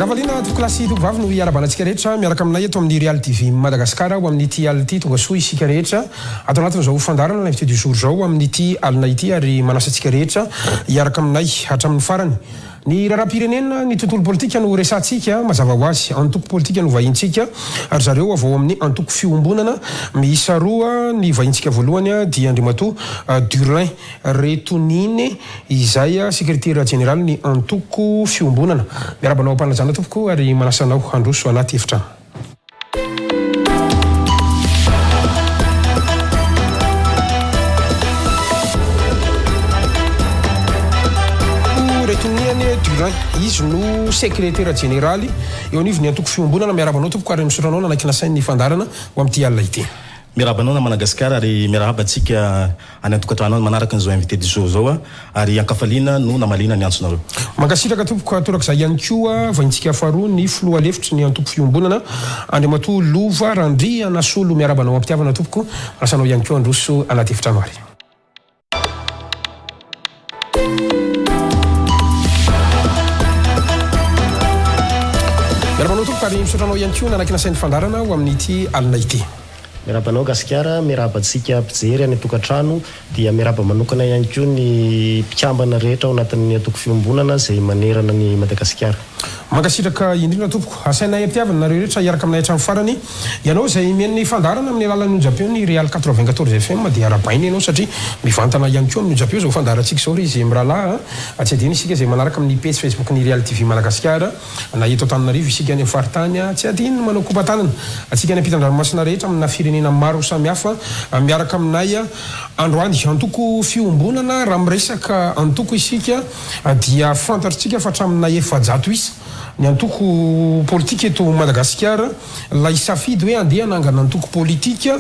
Kavalina klasy tovavy no iarabanantsika rehetra miaraka aminay eto amin'ny Real TV Madagasikara ho amin'ity alina ity tonga soa isika rehetra atao anatin'izao fandarana l'invité du jour zao amin'ity alina ity ary manasa antsika rehetra iaraka aminay hatramin'ny farany. Ny raharaham-pirenena ny tontolo politika no resantsika mazava ho azy antoko politika no vahintsika ary zareo avao amin'ny antoko fiombonana miisa roa ny vahintsika voalohany dia Andriamatoa Durlin Retonine izay sekretera general ny antoko fiombonana. Miarabanao ampanajana tompoko ary manasanao handroso anaty efitrano. Durant izy no sekretera generaly eo anivony antoko fiombonana miarabanao tompoko ary misotranao nanakina sainy fandarana ho amin'ity alina ity. Mirabanao na Madagasikara ary mirahabantsika any antokatranao manaraka an'izao invité du jour zao ary ankafaliana no namalina ny antsonareo. Mankasitraka tompoko torak'izay ihany koa vahintsika faharoa ny filoha lefitry ny antoko fiombonana Andriamatoa Lova Randriana Solo miarabanao ampitiavana tompoko asanao ihany koa androso anaty efitrano ary. Miarabanao tompoko ary misotranao ihany koa nanakina sainy fandarana ho amin'ity alina ity. Mirabanao Gasikara, mirabantsika mpijery any tokantrano dia miraba manokana ihany koa ny mpikambana rehetra ao anatin'ny antoko fiombonana izay manerana ny Madagasikara. Mankasitraka indrindra tompoko asainay ampiavana nareo rehetra iaraka aminay hatramin'ny farany ianao izay mien'ny fandarana amin'ny alalan'ny Japon ny Real 94 FM dia arabainy ianao satria mivantana ihany koa amin'ny Japon izao fandarantsika izao izy miralaha tsy adino isika izay manaraka amin'ny page Facebook ny Real TV Madagasikara na eto Antananarivo isika any amin'ny faritany tsy adino manao kompatanana atsika any ampitan-dranomasina rehetra amina firenena maro samihafa miaraka aminay androany antoko fiombonana raha miresaka antoko isika dia fantatritsika fa hatraminay efajato isa ny antoko politika eto Madagasikara la isafidy hoe andeha nangana antoko politika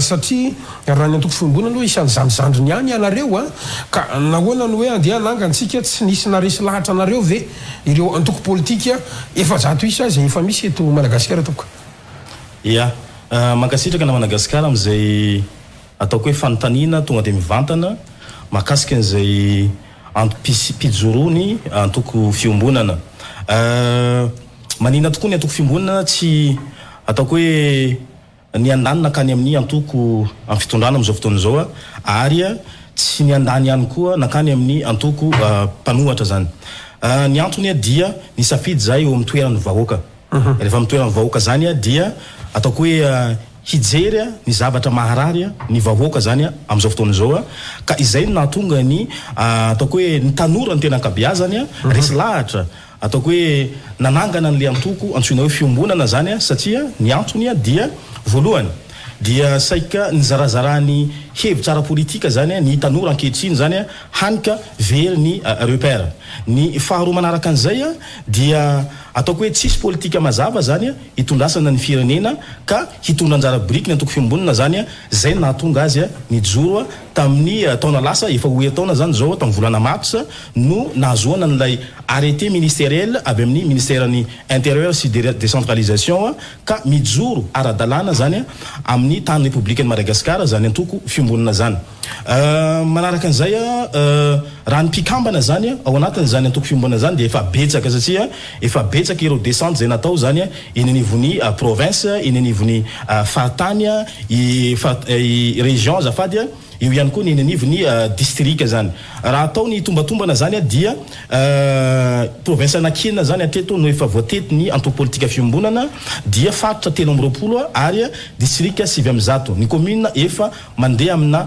satria raha ny antoko fiombonana aloha isan'ny zandrizandriny ihany ianareo ka nahoana ny hoe andeha nangantsika tsy nisy naresy lahatra anareo ve ireo antoko politika efajato isa izay efa misy eto Madagasikara tompoko. Ia mankasitraka na Madagasikara amin'izay ataoko hoe fanontaniana tonga dia mivantana mahakasika an'izay pijorony antoko fiombonana. Manina tokoa ny antoko fiombonana tsy ataoko hoe ny andanina nakany amin'ny antoko amin'ny fitondrana amin'izao fotoana izao ary tsy ny andany ihany koa nakany amin'ny antoko mpanohatra zany. Ny antony dia ny safidy zay eo amin'ny toeran'ny vahoaka. Rehefa amin'ny toeran'ny vahoaka zany dia ataoko hoe hijery ny zavatra maharary ny vahoaka zany amin'izao fotoana izao ka izay no nahatonga ny ataoko hoe ny tanora ny tena ankabeazany resy lahatra ataoko hoe nanangana an'le antoko antsoina hoe fiombonana zany satria ny antony dia voalohany dia saika ny zarazarany hevitra ara-politika zany ny tanora ankehitriny zany hanika very ny repère. Ny faharoa manaraka an'izay dia ataoko hoe tsisy politika mazava zany hitondrasana ny firenena ka hitondra anjara biriky ny antoko fiombonana zany zay nahatonga azy nijoro tamin'ny taona lasa efa hoe taona zany zao tamin'ny volana mars no nahazoana n'ilay arrêté ministériel avy amin'ny ministère-ny intérieur sy décentralisation ka mijoro ara-dalàna zany amin'ny tany républicaine Madagasikara zany antoko fiombonana zany. Manaraka an'izay raha ny mpikambana zany ao anatin' zany antoko fiombonana zany dia efa betsaka satria efa betsaka ireo descente zay natao zany eny anivon'ny province eny anivon'ny faritany i région azafady io ihany koa ny eny anivon'ny district zany. Raha atao ny tombatombana zany dia province anakina zany atreto no efa voatety ny antoko politika fiombonana dia faritra 320 ary district 700. Ny commune efa mandeha amina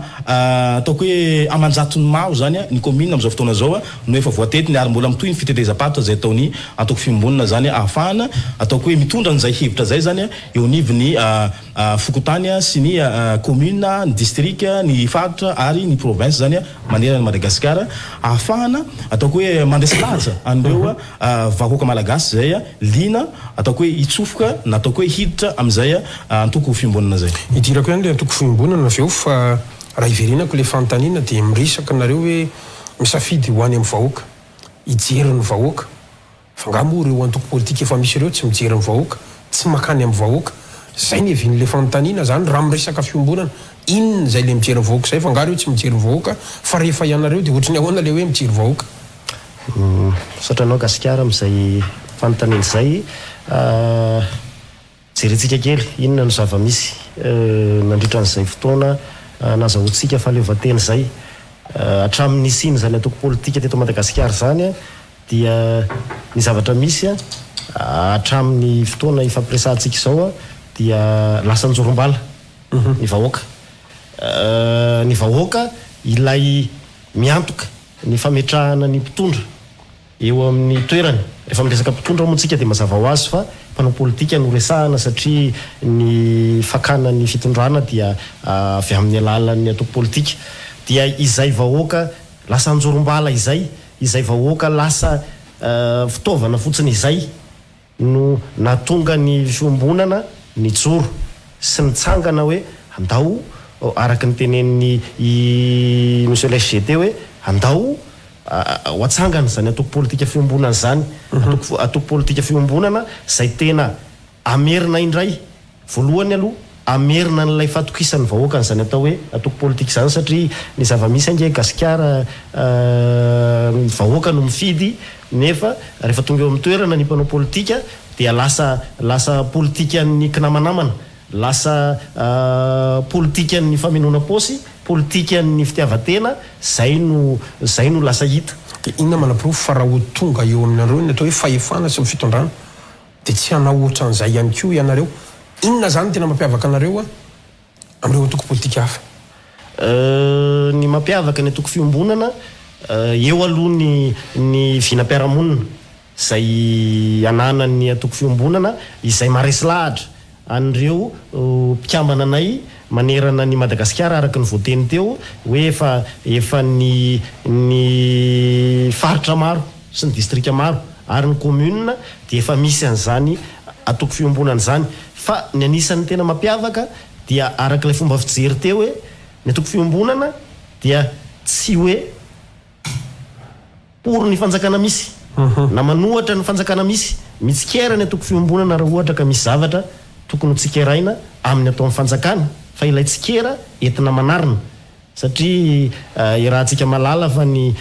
ataoko hoe amanjatony maro zany ny commune amin'izao fotoana zao no efa voatety ny ary mbola mitoy ny fitetezam-paritra zay ataony antoko fiombonana zany ahafahana ataoko hoe mitondra an'izay hevitra zay zany eo anivon'ny fokotany sy ny commune ny district ny faritra ary ny province zany manerana ny Madagasikara ahafahana ataoko hoe mandresy lahatra an'ireo vahoaka malagasy zay lina ataoko hoe hitsofoka na ataoko hoe hiditra amin'izay antoko fiombonana zay. Idirako ihany le antoko fiombonana avy eo fa raha iverinako le fanontaniana dia miresaka nareo hoe misafidy ho any amin'ny vahoaka hijery ny vahoaka fa ngamo ireo antoko politika efa misy ireo tsy mijery ny vahoaka tsy makany amin'ny vahoaka zay ny evin'le fanontaniana zany raha miresaka fiombonana inona zay le mijery ny vahoaka zay fa ngaro tsy mijery ny vahoaka fa rehefa ianareo dia ohatrany ahoana le hoe mijery vahoaka. Satranao Gasikara amin'izay fanontanian'izay jerentsika kely inona no zava-misy nandritra n'izay fotoana nazahoantsika fahaleovantena zay hatramin'ny siny zany atoko politika teto Madagasikara zany dia ny zavatra misy hatramin'ny fotoana ifampiresantsika izao dia lasa njorombala ny vahoaka ilay miantoka ny fametrahana ny mpitondra eo amin'ny toerany rehefa miresaka mpitondra moa tsika dia mazava ho azy fa mpanao politika no resahana satria ny fakana ny fitondrana dia avy amin'ny alalan'ny atoko politika dia izay vahoaka lasa anjorombala izay vahoaka lasa fitaovana fotsiny izay no natonga ny fiombonana ny joro sy nitsangana hoe andao araka ny tenen'ny monsieur le SGT hoe andao ho atsangana zany atoko politika fiombonana zany atoko politika fiombonana zay tena amerina indray voalohany aloha amerina n'ilay fatokisan'ny vahoakany zany atao hoe atoko politika zany satria ny zava-misy ange Gasikara ny vahoaka no mifidy nefa rehefa tonga eo amin'ny toerana ny mpanao politika dia lasa politikan'ny kinamanamana lasa politikan'ny faminona posy politikan'ny fitiavatena zay no lasa hita. Inona manam-pirofo fa raha ho tonga eo aminareo ny atao hoe fahefana sy ny fitondrana dia tsy hanao ohatran'izay ihany koa ianareo. Inona zany tena mampiavaka anareo amin'ireo atoko politika hafa? Ny mampiavaka ny atoko fiombonana eo aloha ny vinam-piarahamonina zay ananany atoko fiombonana izay maresy lahatra an'ireo mpikambana anay manerana ny Madagasikara araka ny voateny teo hoe efa ny faritra maro sy ny distrika maro ary ny commune dia efa misy an'izany atoko fiombonana zany fa ny anisan'ny tena mampiavaka dia araka ilay fomba fijery teo hoe ny atoko fiombonana dia tsy hoe por ny fanjakana misy na manohatra ny fanjakana misy mitsikera ny atoko fiombonana raha ohatra ka misy zavatra tokony ho tsikeraina amin'ny atao amin'ny fanjakana fa ilay tsikera entina manarina satria rahantsika malala fa ny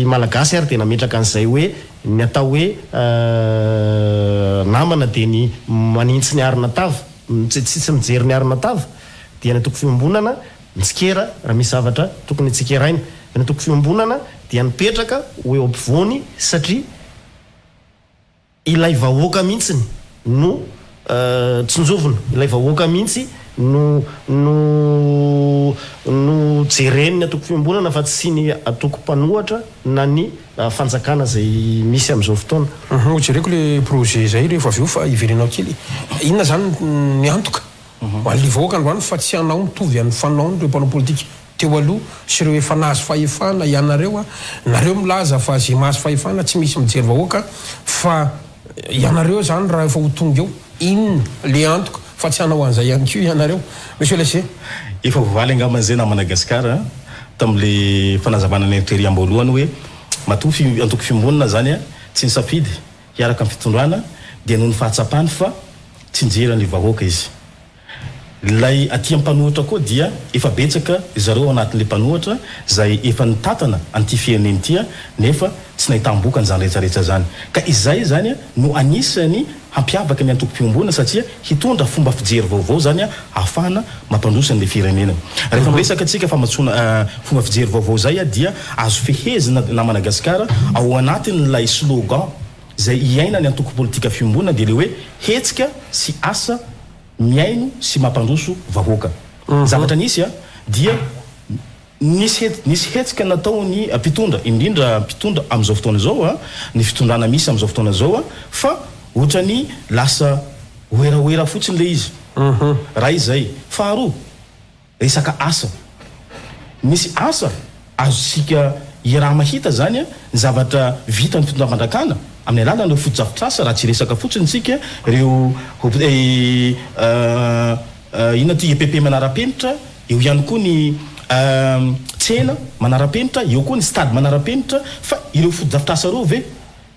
malagasy ary tena metraka an'izay hoe ny atao hoe namana dia ny manintsy ny arina tava tsy mijery ny arina tava dia ny atoko fiombonana mitsikera raha misy zavatra tokony tsikeraina ny atoko fiombonana dia nipetraka hoe eo ampovoany satria ilay vahoaka mihitsiny no tsinjovina ilay vahoaka mihitsy no jereny ny atoko fiombonana fa tsy ny atoko mpanohatra na ny fanjakana zay misy amin'izao fotoana. Jereko le projet zay rehefa avy eo fa iverenao kely inona zany ny antoka an'le vahoaka androany fa tsy hanao mitovy amin'ny fanaony ireo mpanao politika teo aloha sy ireo efa nahazo fahefana ianareo nareo milaza fa zay mahazo fahefana tsy misy mijery vahoaka fa ianareo zany raha efa ho tonga eo inona le antoka fa tsy hanao an'izay ihany koa ianareo monsieur Lessé? Efa vovaly angaman'izay na Madagasikara tamin'le fanazavana ny tery am-boalohany hoe matovy antoko fiombonana zany tsy nisafidy hiaraka amin'ny fitondrana dia noho ny fahatsapany fa tsy nijery ny vahoaka izy. Lay aty am-panohatra koa dia efa betsaka zareo anatin'le mpanohatra zay efa nitatana an'ity fireneny ity nefa tsy nahitam-boka an'izany rehetrarehetra zany ka izay zany no anisany hampiavaka ny antoko fiombonana satria hitondra fomba fijery vaovao zany ahafahana mampandrosa an'le firenena. Rehefa miresaka atsika famatsona fomba fijery vaovao zay dia azo fehezina na Madagasikara ao anatin'ilay slogan zay iaina ny antoko politika fiombonana dia le hoe hetsika sy asa miaino sy mampandroso vahoaka. Zavatra nisy dia nisy hetsika natao ny mpitondra indrindra mpitondra amin'izao fotoana zao ny fitondrana misy amin'izao fotoana zao fa ohatra ny lasa oeraoera fotsiny le izy raha izay. Faharoa resaka asa misy asa azosika iraha mahita zany ny zavatra vita ny fitondra mandrakana amin'ny alalan'ireo foto-drafitrasa raha tsy resaka fotsiny tsika ireo inona ty EPP manara-penitra eo ihany koa ny tsena manara-penitra eo koa ny stade manara-penitra fa ireo foto-drafitrasa reo ve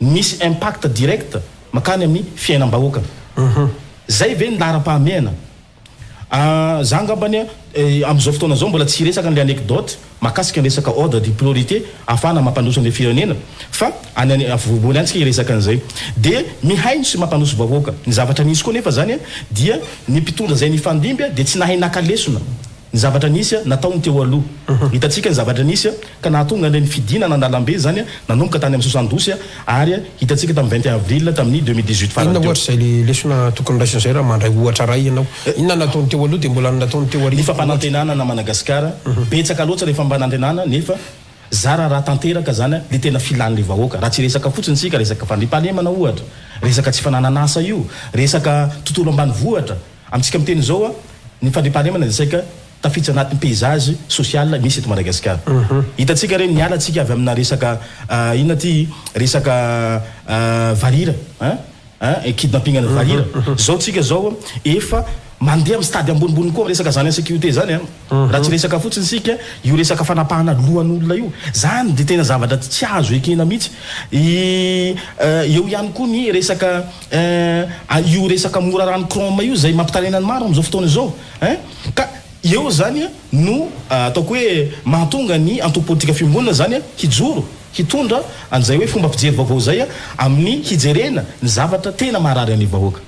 misy impact direct makany amin'ny fiainam-bahoaka zay ve ny lara-pahamehana za angambany am'izao fotoana zao mbola tsy resaka an'le anecdote mahakasika ny resaka ordre de priorité ahafahana mampandroso an'le firenena fa voalohany antsika iresaka an'izay de mihaino sy mampandroso vahoaka ny zavatra nisy koa nefa zany dia ny mpitondra zay nifandimby de tsy nahay nakalesona ny zavatra nisy nataony teo aloha hitatsika ny zavatra nisy ka nahatonga ny fidinana andalambe zany nanomboka tany amin'ny 72 ary hitatsika tamin'ny 21 avril tamin'ny 2018 farany inona ohatra zay le lesona tokony raisin'izay raha mandray ohatra ray ianao inona nataony teo aloha de mbola nataony teo ny fampanantenana na Madagasikara betsaka loatra rehefa mpanantenana nefa zara raha tanteraka zany le tena filan'le vahoaka raha tsy resaka fotsiny sika resaka fandrimpahalemana ohatra resaka tsy fanananasa io resaka tontolo ambany vohatra amitsika miteny zao ny fandrimpahalemana desaka tafitsy anatin'ny paysage social misy eto Madagasikara hitatsika reny niala tsika avy amina resaka inona ty resaka varira kidnapping ana varira zao tsika zao efa mandeha amin'ny stade ambonimbony koa resaka zany sécurité zany raha tsy resaka fotsiny sika io resaka fanapahana lohan'olona io zany de tena zavatra tsy azo ekena mihitsy eo ihany koa ny resaka io resaka mora rano chrome io zay mampitanenany maro am'izao fotoana zao ka eo zany no ataoko hoe mahatonga ny antoko politika fiambonana zany hijoro hitondra an'izay hoe fomba fijery vaovao zay amin'ny hijerena ny zavatra tena maharary an'ny vahoaka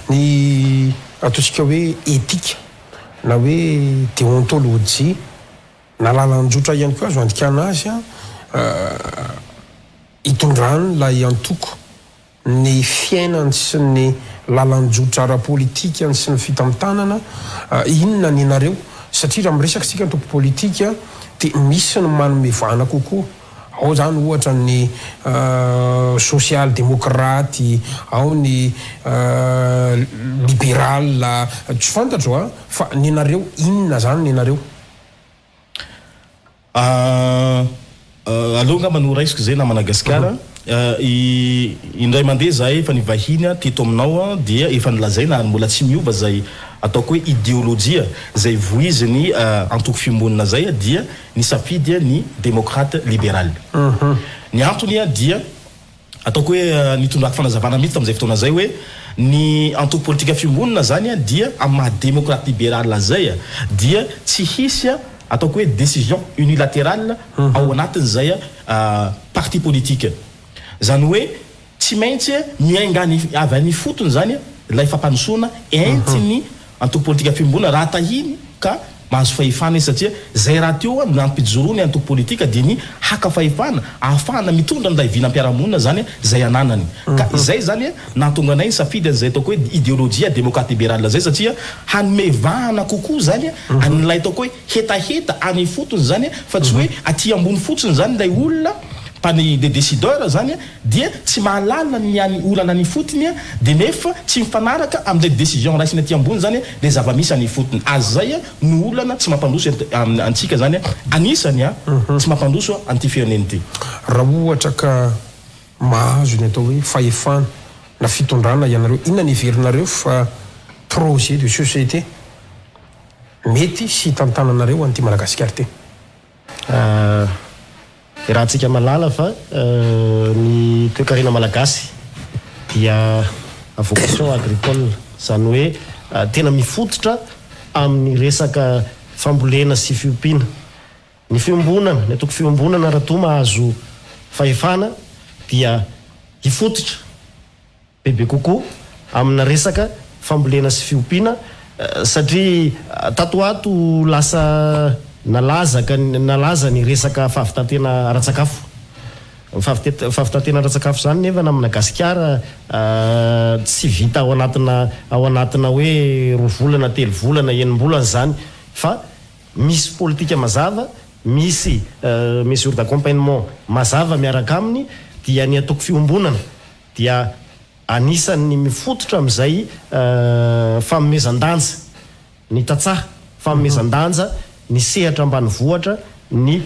ny ataontsika hoe etika na hoe déontologie na lalanjotra ihany koa azo andikana azy hitondrany lay antoko ny fiainany sy ny lalanjotra ara-politika sy ny fita amin'ny tanana inona ny nareo satria raha miresaka sika antoko politika de misy ny manomevana kokoa ao zany ohatra ny social démocrate ao ny libéral tsy fantatro fa ny nareo inona zany ny nareo aloha ngamba no raisiko zay na Madagasikara indray mandeha zahay efa nivahiny teto aminao dia efa nilazaina ary mbola tsy miova zay ataoko hoe idéologia zay voiziny antoko fiambonana zay dia ny safidy ny démocrate libéral ny antony dia ataoko hoe nitondrako fanazavana mihitsy tam'izay fotoana zay hoe ny antoko politika fiambonana zany dia amin'ny maha démocrate libéral zay dia tsy hisy ataoko hoe décision unilatérale ao anatin' zay parti politique zany hoe tsy maintsy miaingany avy any fotony zany lay fampanosoana entiny antoko politika fiambonana raha tahiny ka mahazo fahefana satria zay raha teo nampijoroany antoko politika dia ny haka fahefana ahafahana mitondra nylay vinam-piarahamonina zany zay ananany ka izay zany nahatonga anay safidy an'izay ataoko hoe idéologia démocrate libéral zay satria hanomevahana kokoa zany an'lay ataoko hoe hetaheta any fotony zany fa tsy hoe aty ambony fotsiny zany lay olona pani de décideur zany dia tsy mahalala ny olana ny fotony de nefa tsy mifanaraka amin'ilay décision raisina aty ambony zany le zava-misy any fotony azy zay no olana tsy mampandroso antsika zany anisany tsy mampandroso an'ity fireneny ity raha ohatra ka mahazo ny atao hoe fahefana na fitondrana ianareo inona ny heverinareo fa projet de société mety sy hitantananareo an'ity Madagasikara ty raha antsika malala fa ny toe-karena malagasy dia vocation agricole zany hoe tena mifototra amin'ny resaka fambolena sy fiompiana ny fiombonana ny atoko fiombonana raha toa mahazo fahefana dia hifototra bebe kokoa amina resaka fambolena sy fiompiana satria tatoato lasa nalaza ny resaka fahavitantena ara-tsakafo fahavitantena ara-tsakafo zany nefa na Madagasikara tsy vita ao anatina hoe 2 volana 3 volana 9 volana zany fa misy politika mazava misy mesure d'accompagnement mazava miaraka aminy dia ny atoko fiombonana dia anisan'ny mifototra amin'izay famomezan-danja ny tatsaha famomezan-danja ny sehatra ambany vohatra ny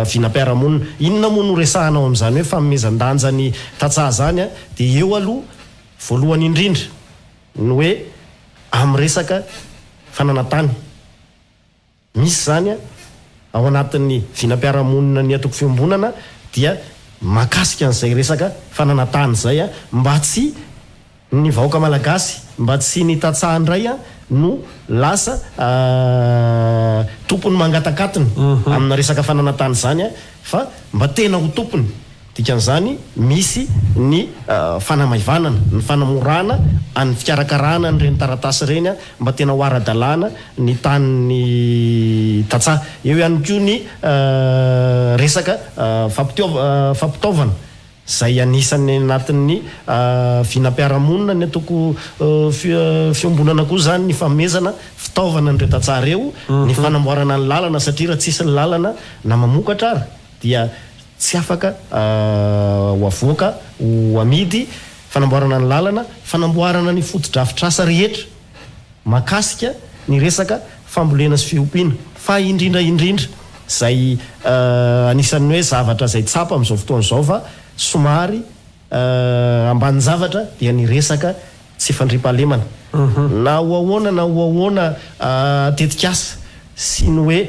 vinam-piarahamonina inona moa no resahanao amin'izany hoe famomezan-danja ny tatsaha zany dia eo aloha voalohany indrindra ny hoe amin'ny resaka fananantany misy zany ao anatin'ny vinam-piarahamonina ny atoko fiombonana dia makasika an'izay resaka fananantany zay mba tsy ny vahoaka malagasy mba tsy ny tatsaha indray no lasa tompony mangatakatiny amina resaka fananatany zany a fa mba tena ho tompony dikan'izany misy ny fanamaivanana ny fanamorana any fikarakarana nyreny taratasy reny a mba tena ho ara-dalàna ny tanyny tatsaha eo ihany koa ny resaka fampitaovana zay anisany anatin'ny vinam-piarahamonina ny ataoko fiombonana koa zany ny famezana fitaovana nireo tatsaha reo ny fanamboarana ny lalana satria raha tsisy ny lalana na mamokatra ary dia tsy afaka ho avoaka ho amidy fanamboarana ny lalana fanamboarana ny fotodrafitrasa rehetra makasika ny resaka fambolena sy fiompiana fa indrindraindrindra zay anisan'ny hoe zavatra zay tsapa amin'izao fotoana izao fa somary ambany zavatra dia ny resaka tsy fandriam-pahalemana na hoahoana tetikasa sy ny hoe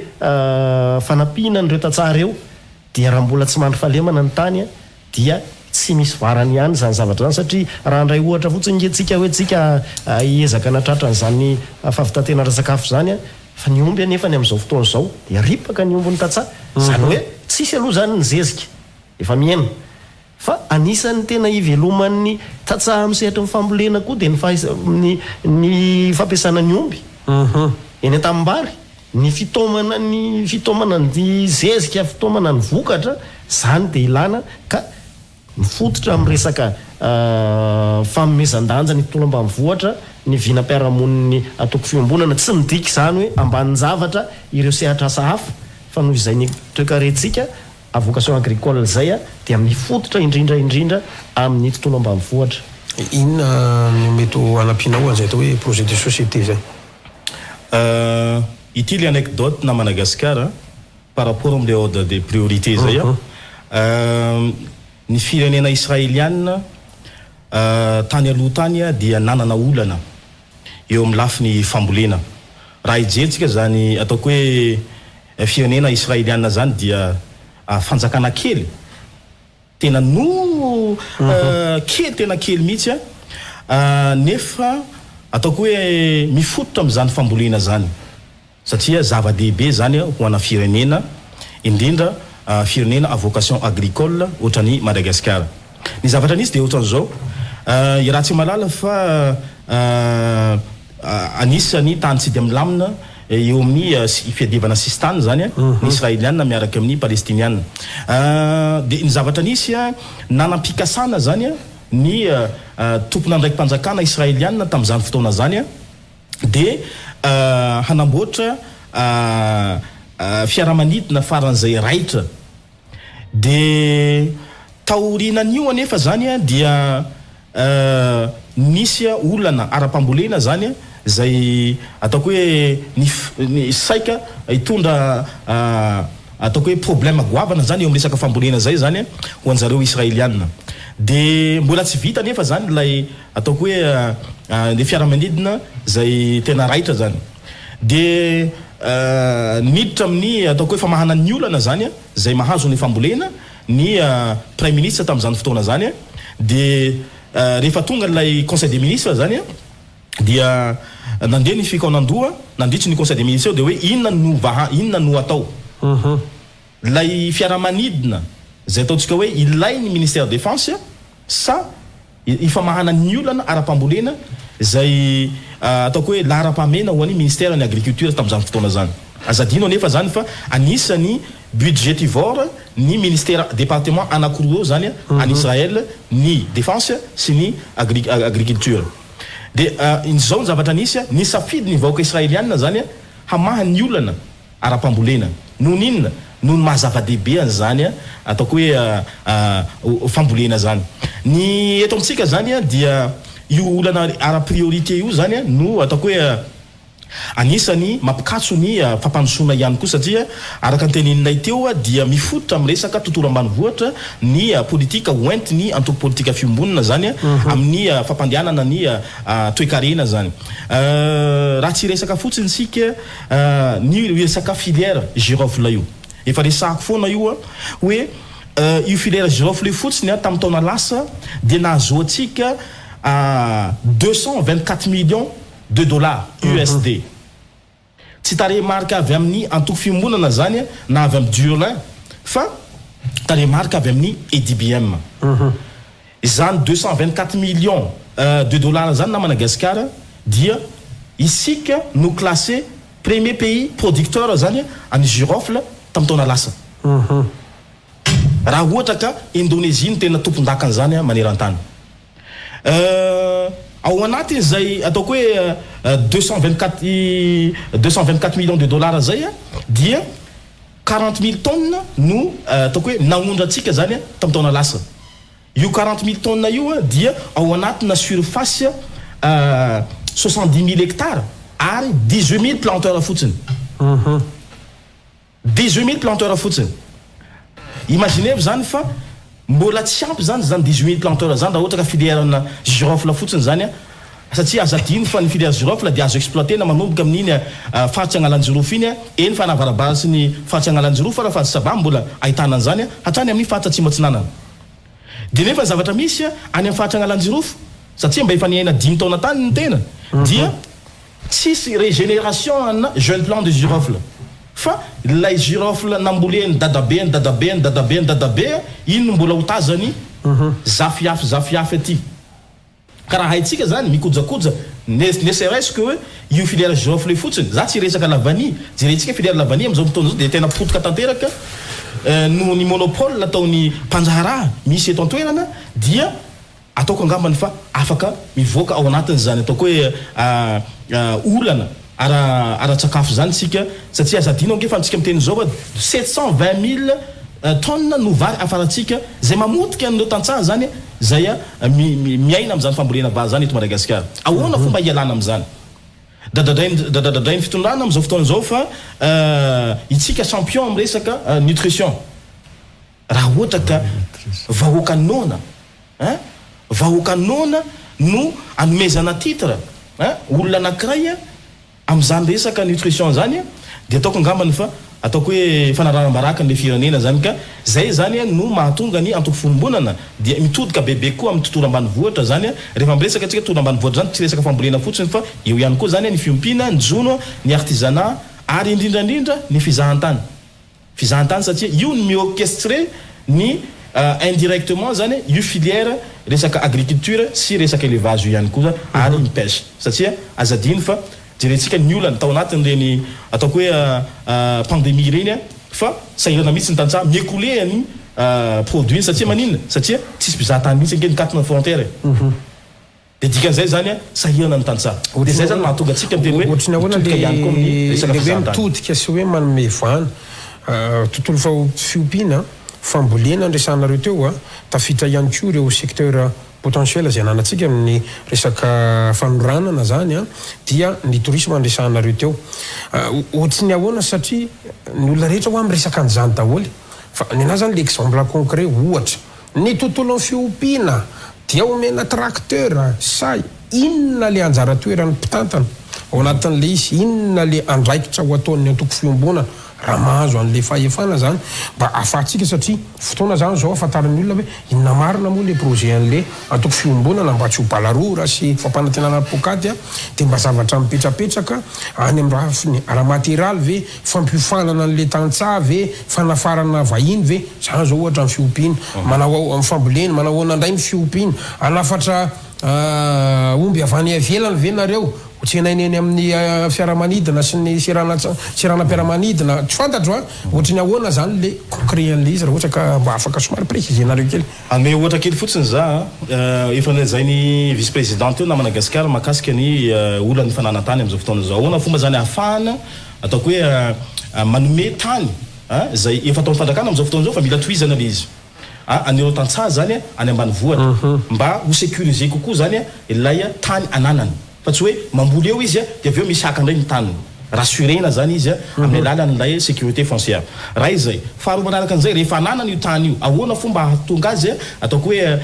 fanampiana nireo tatsaha reo dia raha mbola tsy mandry fahalemana ny tany dia tsy misy varany ihany zany zavatra zany satria raha ndray ohatra fotsiny ngetsika hoe tsika hiezaka natratra n'izany fahavitatenana sakafo zany fa ny omby anefa ny amin'izao fotoana izao dia ripaka ny ombony tatsaha zany hoe tsisy aloha zany ny zezika efa miaina fa anisany tena iveloman'ny tatsaha misehatra ny fambolena koa dia ny fampiasana ny omby eny an-tanimbary ny fitomana ny zezika fitomana ny vokatra zany dia ilana ka mifototra amin'ny resaka famomezan-danja ny tontolo ambanivohitra ny vinam-piarahamoniny ataoko fiombonana tsy midika zany hoe ambany zavatra ireo sehatra asa hafa fa noho izay ny toekarentsika vocation agricole zay dia mifototra indrindraindrindra amin'ny tontolo ambanivohitra. Inona no mety hanampiana ho an'izay atao hoe projet de société zay? Ity le anecdote na Madagascar par rapport am'le ordre de priorité zay ny firenena israeliana tany aloha tany dia nanana olana eo amin'ny lafiny fambolena raha ijeritsika zany ataoko hoe firenena israeliana zany dia fanjakana kely tena no kely tena kely mihitsy nefa ataoko hoe mifototra amin'izany fambolena zany satria zava-dehibe zany ho ana firenena indrindra firenena à vocation agricole ohatrany Madagascar. Ny zavatra nisy dia ohatran'izao raha tsy malala fa anisany tany tsy dia milamina eo amin'ny fiadivana sistany zany ny israeliana miaraka amin'ny palestiniana dia ny zavatra nisy nanam-pikasana zany ny tompona ndraiky mpanjakana israeliana tamin'izany fotoana zany dia hanamboatra fiaramanidina faran'izay raitra dia taorinan'io anefa zany dia nisy olana ara-pambolena zany zay ataoko hoe ny saika hitondra ataoko hoe problème goavana zany eo amin'ny resaka fambolena zay zany ho anjareo israeliana dia mbola tsy vita nefa zany lay ataoko hoe le fiaramanidina zay tena raitra zany dia niditra amin'ny ataoko hoe famahana ny olana zany zay mahazo ny fambolena ny premier ministre tamin'izany fotoana zany dia rehefa tonga lay conseil des ministres zany dia nandeha ny fikanandoha nandritry ny conseil des ministres dia hoe inona no atao lay fiaramanidina zay ataontsika hoe ilay ny ministère de défense sa ifamahana ny olana ara-pambolena zay ataoko hoe lara-pamena ho an'ny ministère ny agriculture tamin'izany fotoana zany azadino anefa zany fa anisany budgetivore ny ministère département anankiroa zany en Israël ny défense sy ny agriculture dia izao ny zavatra nisy ny safidy ny vahoaka israeliana zany hamaha ny olana ara-pambolena noho n'inona noho ny mahazava-dehibe an'izany ataoko hoe fambolena zany ny eto amintsika zany dia io olana ara-priorité io zany no ataoko hoe anisany mampikatso ny fampandrosoana ihany koa satria araka ny teneninay teo dia mifototra amin'ny resaka tontolo ambanivohitra ny politika hoenty ny antoko politika fiombonana zany amin'ny fampandehanana ny toekarena zany raha tsy resaka fotsiny sika ny resaka filière girofle io efa resahako foana io hoe io filière girofle fotsiny tamin'ny taona lasa dia nahazoantsika 224 millions $2 USD. Tsy tarehimarika avy amin'ny antoko fiombonana zany na avy amin'ny Duolin fa tarehimarika avy amin'ny EDBM. Izany 224 millions de dollars zany na Madagasikara dia isika no classé premier pays producteur zany any girofle tamin'ny taona lasa. Raha ohatra ka Indonésie no tena tompon-dakany zany maneran-tany. Ao anatiny zay ataoko hoe 224 millions de dollars zay dia 40 000 tonnes no ataoko hoe naondratsika zany tamin'ny taona lasa. Io 40 000 tonnes io dia ao anatina surface 70 000 hectares ary 18 000 planteurs fotsiny. 18 000 planteurs fotsiny. Imaginez zany fa mbola tsy ampy zany 18 000 planteurs zany raha ohatra ka filière girofle fotsiny zany satria azadiny fa ny filière girofle dia azo exploiter na manomboka amin'iny faritsy Agnalanjirofo iny eny fa navarabara sy ny faritsy Agnalanjirofo raha faritsy Sabà mbola ahitana zany hatrany amin'ny faritsy Atsimatsinanana. Dia nefa zavatra misy any amin'ny faritsy Agnalanjirofo satria mba efa niaina 10 taona tany ny tena dia tsisy régénération ana jeune plant de girofle fa ilay girofle namboleny dadabe iny no mbola hotazany zafiafy aty. Karaha haitsika zany mikojakoja ne serait-ce que io filière girofle fotsiny za tsy resaka lavany jerentsika filière lavany am'izao fotoana zao dia tena potoka tanteraka no ny monopole ataony mpanjaharaha misy eto an-toerana dia ataoko angambany fa afaka mivoaka ao anatiny zany ataoko hoe olana ara-tsakafo zany tsika satria azadina ange fa antsika miteny zao 720 000 tonnes no vary afaratsika zay mamotika an'ireo tantsaha zany zay miaina am'izany fambolena vary zany eto Madagasikara. Ahoana fomba hialana am'izany? Dadadrainy fitondrana am'izao fotoana zao fa itsika champion am resaka nutrition. Raha ohatra ka vahoaka nona no anomezana titre olona anankiray am'izany resaka nutrition zany dia ataoko angambany fa ataoko hoe fanararam-baraka ny firenena zany ka zay zany no mahatonga ny antoko fiombonana dia mitodika bebe koa amin'ny tontolo ambanivohitra zany rehefa miresaka antsika tontolo ambanivohitra zany tsy resaka fambolena fotsiny fa eo ihany koa zany ny fiompiana, ny jono, ny artisanat ary indrindrandrindra ny fizahantany satria io no miorchestre ny indirectement zany io filière resaka agriculture sy resaka élevage io ihany koa ary ny pêche satria azadiny fa jerentsika ny olana tao anatin'ireny ataoko hoe pandémie reny fa sahirana mihitsy ny tantsaha miécoulé ny produit satria maninona satria tsisy mpizahatany mihitsy ange nikatona frontière dia dikan'izay zany sahirana ny tantsaha dia zay zany mahatonga atsika miteny hoe ohatriny ahoana le mitodika sy hoe manome voana tontolo fiompiana fambolena andresanareo teo tafitra ihany koa ireo secteur potentiel zay ananatsika amin'ny resaka fanoranana zany dia ny tourisme andresanareo teo ohatriny ahoana satria ny olona rehetra ho amin'ny resaka an'izany daholy fa ny anazy zany l'exemple concret ohatra ny tontolon'ny fiompiana dia omena tracteur say inona le anjara toerany mpitantana ao anatin'le izy inona le andraikitra ho ataon'ny antoko fiombonana raha mahazo an'le fahefana zany mba ahafahantsika satria fotoana zany zao afantaran'ny olona hoe inona marina moa le projet an'le antoko fiombonana mba tsy ho balarora sy fampanantenana pokaty dia mba zavatra mipetrapetraka any amin'ny raha matériel ve fampiofanana an'le tantsaha ve fanafarana vahiny ve zany zao ohatra amin'ny fiompiana manao amin'ny fambolena manao anandray ny fiompiana anafatra omby avy any avelany ve nareo ohatrenaineny amin'ny fiaramanidina sy ny siranam-piaramanidina tsy fantatro ohatrany ahoana zany le concret an'le izy raha ohatra ka mba afaka somary précisenareo kely ame ohatra kely fotsiny za efa zay ny vice présidente eo na Madagasikara makasika ny olana ny fananantany am'izao fotoana zao ahoana fomba zany ahafahana ataoko hoe manome tany zay efa atao fanjakana am'izao fotoana zao fa mila tohizana le izy an'ireo tantsaha zany any ambanivohitra mba ho sécuriser kokoa zany ilay tany ananany fa tsy hoe mamboly eo izy dia avy eo misy hakandray ny taniny rassurena zany izy amin'ny alalan'ilay sécurité foncière raha izay faharoa manaraka an'izay rehefa ananany io tany io ahoana fomba hahatonga azy ataoko hoe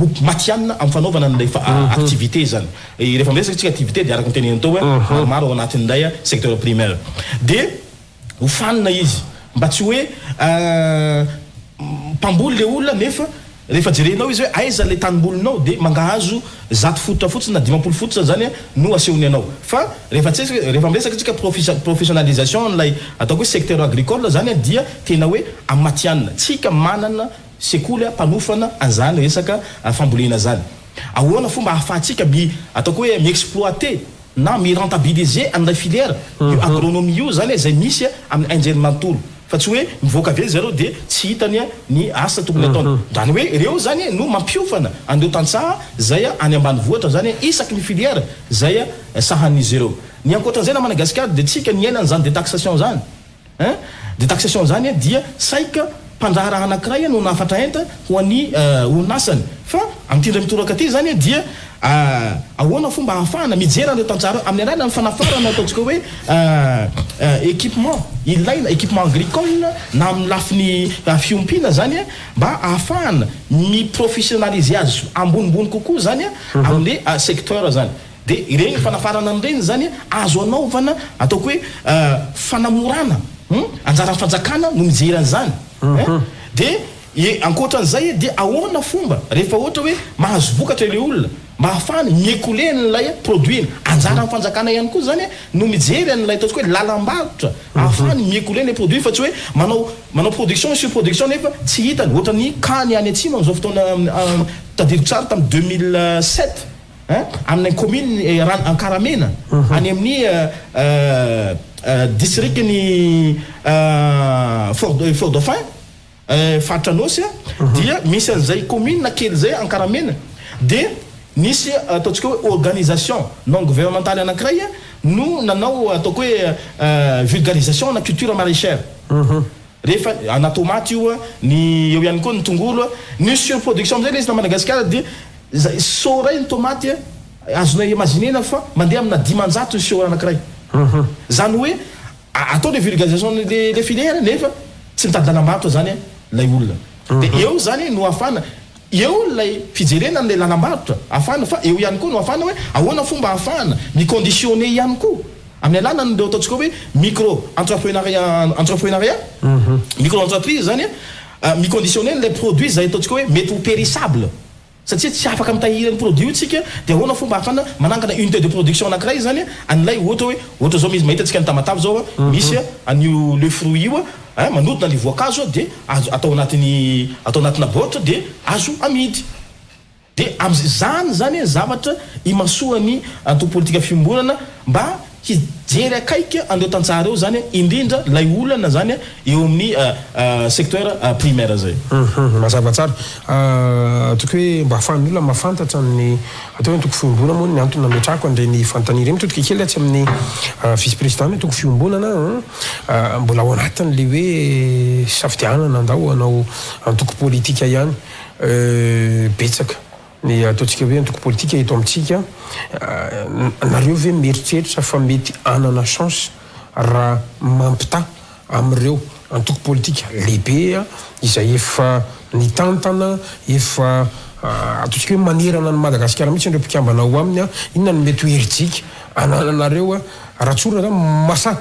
ho matianina amin'ny fanaovana an'ilay activité zany rehefa miresaka tsika activité dia araka nyteneny tao hoe maromaro ao anatin'ilay secteur primaire dia ho fanina izy mba tsy hoe mpamboly le olona nefa rehefa jerenao izy hoe aiza le tanimbolonao de mangahazo 100 fototra fotsiny na 50 fototra zany no asehony anao fa rehefa miresaka tsika professionnalisation lay ataoko hoe secteur agricole zany dia tena hoe amatianina tsika manana sekoly mpanofana an'izany resaka fambolena zany ahoana fomba ahafahantsika ataoko hoe mi-exploiter na mi-rentabiliser amin'ilay filière io agronomie io zany zay misy amin'ny anjery manontolo fa tsy hoe mivoaka ve zareo de tsy hitany ny asa tokony ataony zany hoe ireo zany no mampiofana andeo tantsaha zay any ambanivohitra zany isaky ny filière zay sahan'izy ireo ny ankoatran'izay na Madagasikara de tsika ny ainany zany détaxation zany détaxation zany dia saika mpandraharaha anankiray no nafatra enta ho an'ny orinasany fa am'tindra mitoraka aty zany dia ahoana fomba ahafahana mijery andreo tantsara amin'ny alàlan'ny fanafarana ataontsika hoe équipement ilaina équipement agricole na amin'ny lafiny fiompina zany mba ahafahana mi-professionnaliser azy ambonimbony kokoa zany amin'ny secteur zany de ireny fanafarana amin'ireny zany azo anaovana ataoko hoe fanamorana anjara fanjakana no mijery an'izany de ankoatran'izay de ahoana fomba rehefa ohatra hoe mahazo vokatra ile olona mba ahafahany miécoler n'ilay produit anjara ny fanjakana ihany koa zany no mijery an'ilay ataontsika hoe lalam-barotra ahafahany miécoler les produits fa tsy hoe manao production sur production nefa tsy hitany ohatra ny kany any atsimo amin'izao fotoana tadidiko tsara tamin'ny 2007 amin'ny commune Ankaramena any amin'ny district ny Fort Dauphin Fatranosy dia misy an'izay commune kely zay Ankaramena de nisy ataontsika hoe organisation non gouvernementale anankiray no nanao ataoko hoe vulgarisation na culture maraîchère rehefa ana tomaty io ny eo ihany koa ny tongolo ny surproduction am'izay izy na Madagasikara de soray ny tomaty azonay imaginena fa mandeha amina 10 ny sora anankiray zany hoe atao le vulgarisation le filière nefa tsy mitady lalam-barotra zany lay olona de eo zany no afana eo lay fijerena am'le lalam-barotra afana fa eo ihany koa no afana hoe ahoana fomba afana mi-conditionner ihany koa amin'ny alàna nde ataontsika hoe micro entrepreneuriat micro entreprise zany mi-conditionner les produits zay ataontsika hoe mety ho périssable satria tsy afaka mitahiry ny produit tsika de ahoana fomba afana manangana unité de production anankiray zany an'ilay ohatra zao misy mahita tsika ny tamatavy zao misy an'io le fruit io manodina le voankazo de atao anatina boîte de azo amidy de am'zany zany zavatra imasoany antopolitika fiombolana mba hijery akaiky andeo tantsara eo zany indrindra lay olana zany eo amin'ny secteur primaire zay mazava tsara toko hoe mba ahafahan'ny olona mahafantatra ny atao hoe toko fiombona moa ny antony nametrahako an'ireny fanontania ireny totoka kely tsy amin'ny vice président hoe toko fiombonana mbola ao anatiny le hoe safidianana andao anao antoko politika ihany betsaka ny ataontsika hoe antoko politika eto amintsika nareo ve mieritreritra fa mety anana chance raha mampita amin'ireo antoko politika lehibe izay efa nitantana efa ataontsika hoe manerana ny Madagasikara mihitsy ireo mpikambana ao aminy inona no mety ho herintsika anananareo rahatsorana zany masa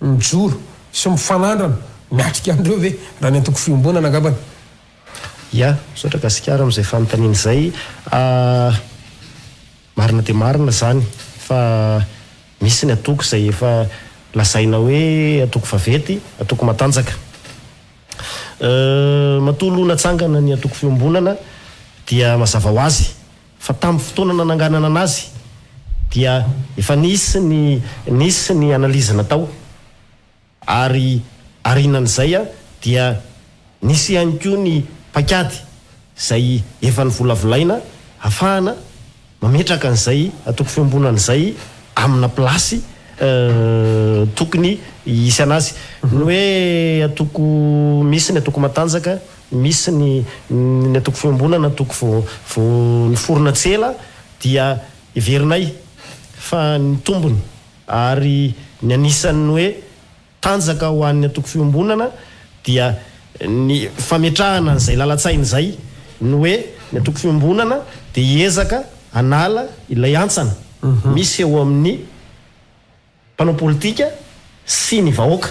mijoro sy mifanandrana miatrika andreo ve raha ny antoko fiombonana angambany ya sotra Gasikara am'izay fanontaniana izay marina de marina zany fa misy ny atoko zay efa lazaina hoe atoko vavety atoko matanjaka matolo natsangana ny atoko fiombonana dia mazava ho azy fa tamin'ny fotoana nananganana anazy dia efa nisy ny analyse natao ary arinan'izay dia nisy ihany koa ny pakady zay efa ny volavolaina afahana mametraka an'izay atoko fiombonan'izay amina plasy tokony isy anazy ny hoe atoko misy ny atoko matanjaka misy ny atoko fiombonana atoko ny forona tsela dia iverinay fa ny tombony ary ny anisan'ny hoe tanjaka ho an'ny atoko fiombonana dia ny fametrahana an'izay lalatsainy zay ny hoe ny atoko fiombonana de hiezaka anala ilay antsana misy eo amin'ny mpanao politika sy ny vahoaka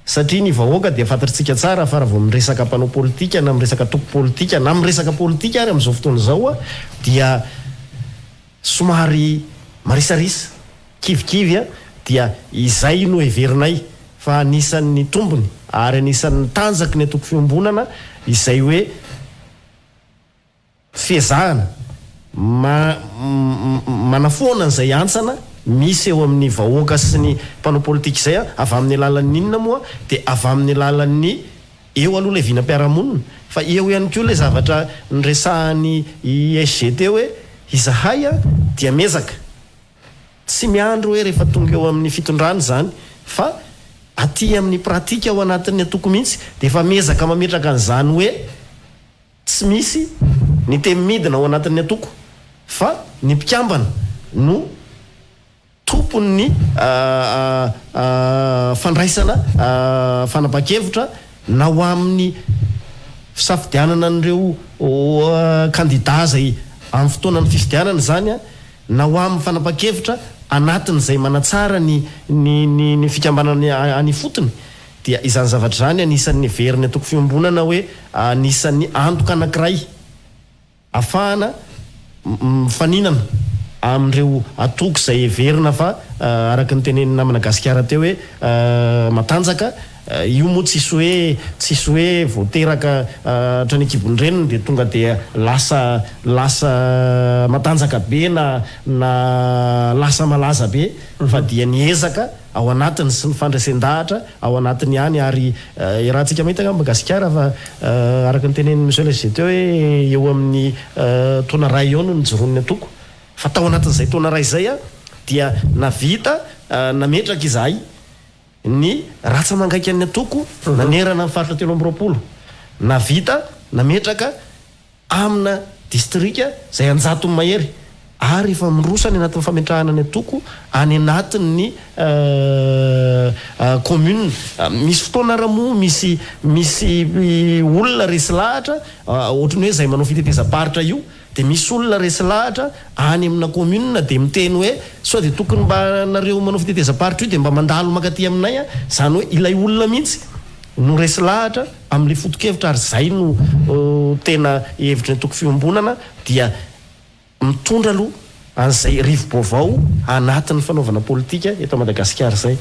satria ny vahoaka dia fantatritsika tsara fa raha vao miresaka mpanao politika na miresaka toko politika na miresaka politika ary amin'izao fotoana izao a dia somary marisarisa kivikivy a dia izay no heverinay fa anisan'ny tombony ary anisan'ny tanjaky ny atoko fiombonana izay hoe fiezahana manafoana n'izay antsana misy eo amin'ny vahoaka sy ny mpanao politika izay a avy amin'ny alalan'ny inona moa dia avy amin'ny alalan'ny eo aloha ilay vinam-piarahamonina fa eo ihany koa ilay zavatra nyresahany SGT hoe izahay a dia mezaka tsy miandro hoe rehefa tonga eo amin'ny fitondrana zany fa aty amin'ny pratika ao anatin'ny atoko mihitsy dia efa mezaka mametraka an'izany hoe tsy misy ny temimidina ao anatin'ny atoko fa ny mpikambana no tompony fandraisana fanapa-kevitra na ho amin'ny fisafidianana an'ireo kandida zay amin'ny fotoanany fifidianana zany a na ho amin'ny fanapa-kevitra anatin'izay manatsara ny fikambanany any fotony dia izany zavatra zany anisan'ny veriny atoko fiombonana hoe anisan'ny antoka anankiray afahana mifaninana amin'ireo atoko izay heverina fa araka ny tenenina Madagasikara teo hoe matanjaka io moa tsisy hoe voateraka hatrany akibony reniny dia tonga dia lasa matanjaka be na lasa malaza be fa dia niezaka ao anatiny sy ny fandraisan-dahatra ao anatiny ihany ary rahantsika mahita nga Madagasikara fa araka ny teneniny monsieur le SGT hoe eo amin'ny taona ray eo no nijoron'ny atoko fa tao anatin'izay taona ray izay a dia navita nametraka izahay ny ratsa mangaiky amin'ny atoko nanerana ny faritra 320 navita nametraka amina distrika izay anjato ny mahery ary efa mirosany anatin'ny fametrahana ny atoko any anatin'ny commune misy fotoana raha moa misy olona resy lahatra ohatrany hoe izay manao fitetezam-paritra io dia misy olona resy lahatra any amina commune dia miteny hoe sao dia tokony mba nareo manao fitetezam-paritra io dia mba mandalo makaty aminay a zany hoe ilay olona mihitsy no resy lahatra amin'ilay foto-kevitra ary zay no tena hevitra ny toko fiombonana dia mitondra aloha an'izay rivo-baovao anatin'ny fanaovana politika eto Madagasikara zay.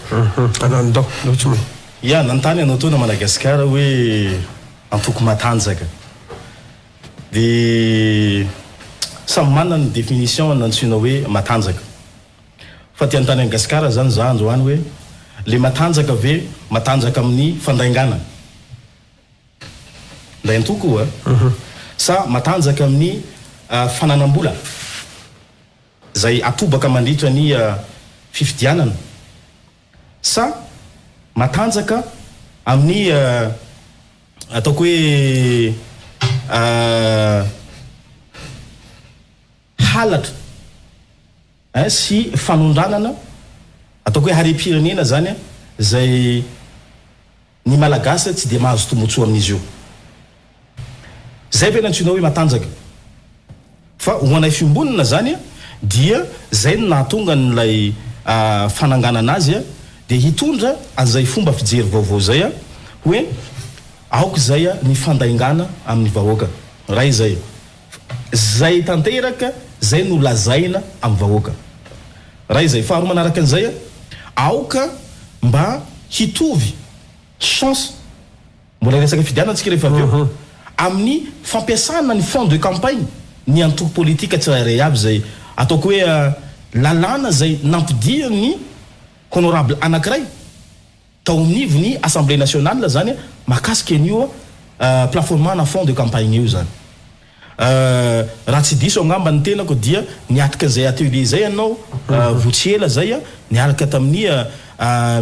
Anandao loatsy ia nantany anao tona Madagasikara hoe antoko matanjaka dia samy manana ny définition nantsina hoe matanjaka fa ty antany Madagasikara zany za androany hoe le matanjaka ve matanjaka amin'ny fandaingana nday antoko a sa matanjaka amin'ny fananam-bola zay atobaka mandritra ny fifidianana sa matanjaka amin'ny ataoko hoe halatra sy fanondranana ataoko hoe harem-pirenena zany zay ny malagasy tsy dia mahazo tombotsoa amin'izy io zay ve nantsina hoe matanjaka fa ho anay fiombonana zany dia zay no nahatonga n'ilay fananganana azy dia hitondra an'izay fomba fijery vaovao zay hoe aoka zay ny fandaingana amin'ny vahoaka raha izay zay tanteraka zay no lazaina amin'ny vahoaka raha izay faharoa manaraka an'izay aoka mba hitovy chance mbola resaka fidianantsika rehefa aveo amin'ny fampiasana ny fond de campagne ny antoko politika tsirairay aby zay ataoko hoe lalàna zay nampidia ny honorable anankiray tao amin'ivony assemblée nationale zany mahakasika an'io plafonnement fond de campagne io zany raha tsy diso angamba ny tenako dia niatika zay atelier zay ianao votsiela zay niaraka tamin'ny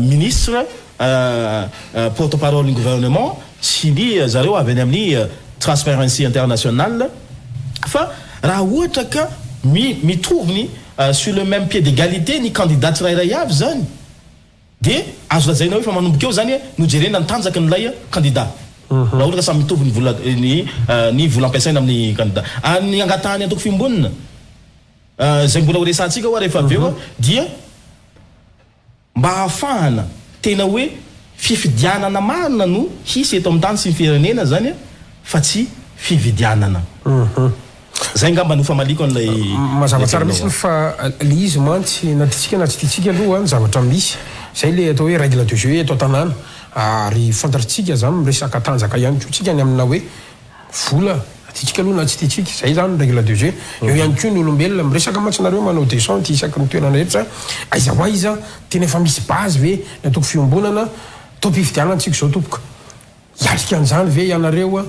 ministre porte-parole du gouvernement sy ny zareo avy any amin'ny Transparency International fa raha ohatra ka mitovy sur le même pied d'égalité ny candidat tsirairay avy zany dia azo lazaina hoe fa manomboka eo zany nojerena nitanjaka n'ilay candidat raha ohatra ka samy mitovy ny vola ampiasaina amin'ny candidat ny angatahany antoko fiombonina zay mbola ho resantsika hoa rehefa aveo dia mba hahafahana tena hoe fifidianana marina no hisy eto amin'ny tany sy ny firenena zany fa tsy fividianana. Zay ngamba no famaliko an'ilay mazava tsara mihitsy fa le izy mantsy na tiatsika na tsy tiatsika aloha ny zavatra misy zay le atao hoe règle de jeu eto an-tanàna ary fantaritsika zany miresaka tanjaka ihany koa tsika ny amina hoe vola tiatsika aloha na tsy tiatsika zay zany règle de jeu. Eo ihany koa ny olombelona miresaka mantsy nareo manao descente isaky ny toerana rehetra aiza ho aiza tena efa misy base ve ny atoko fiombonana tompifidianana antsika zao tompoka ialika an'izany ve ianareo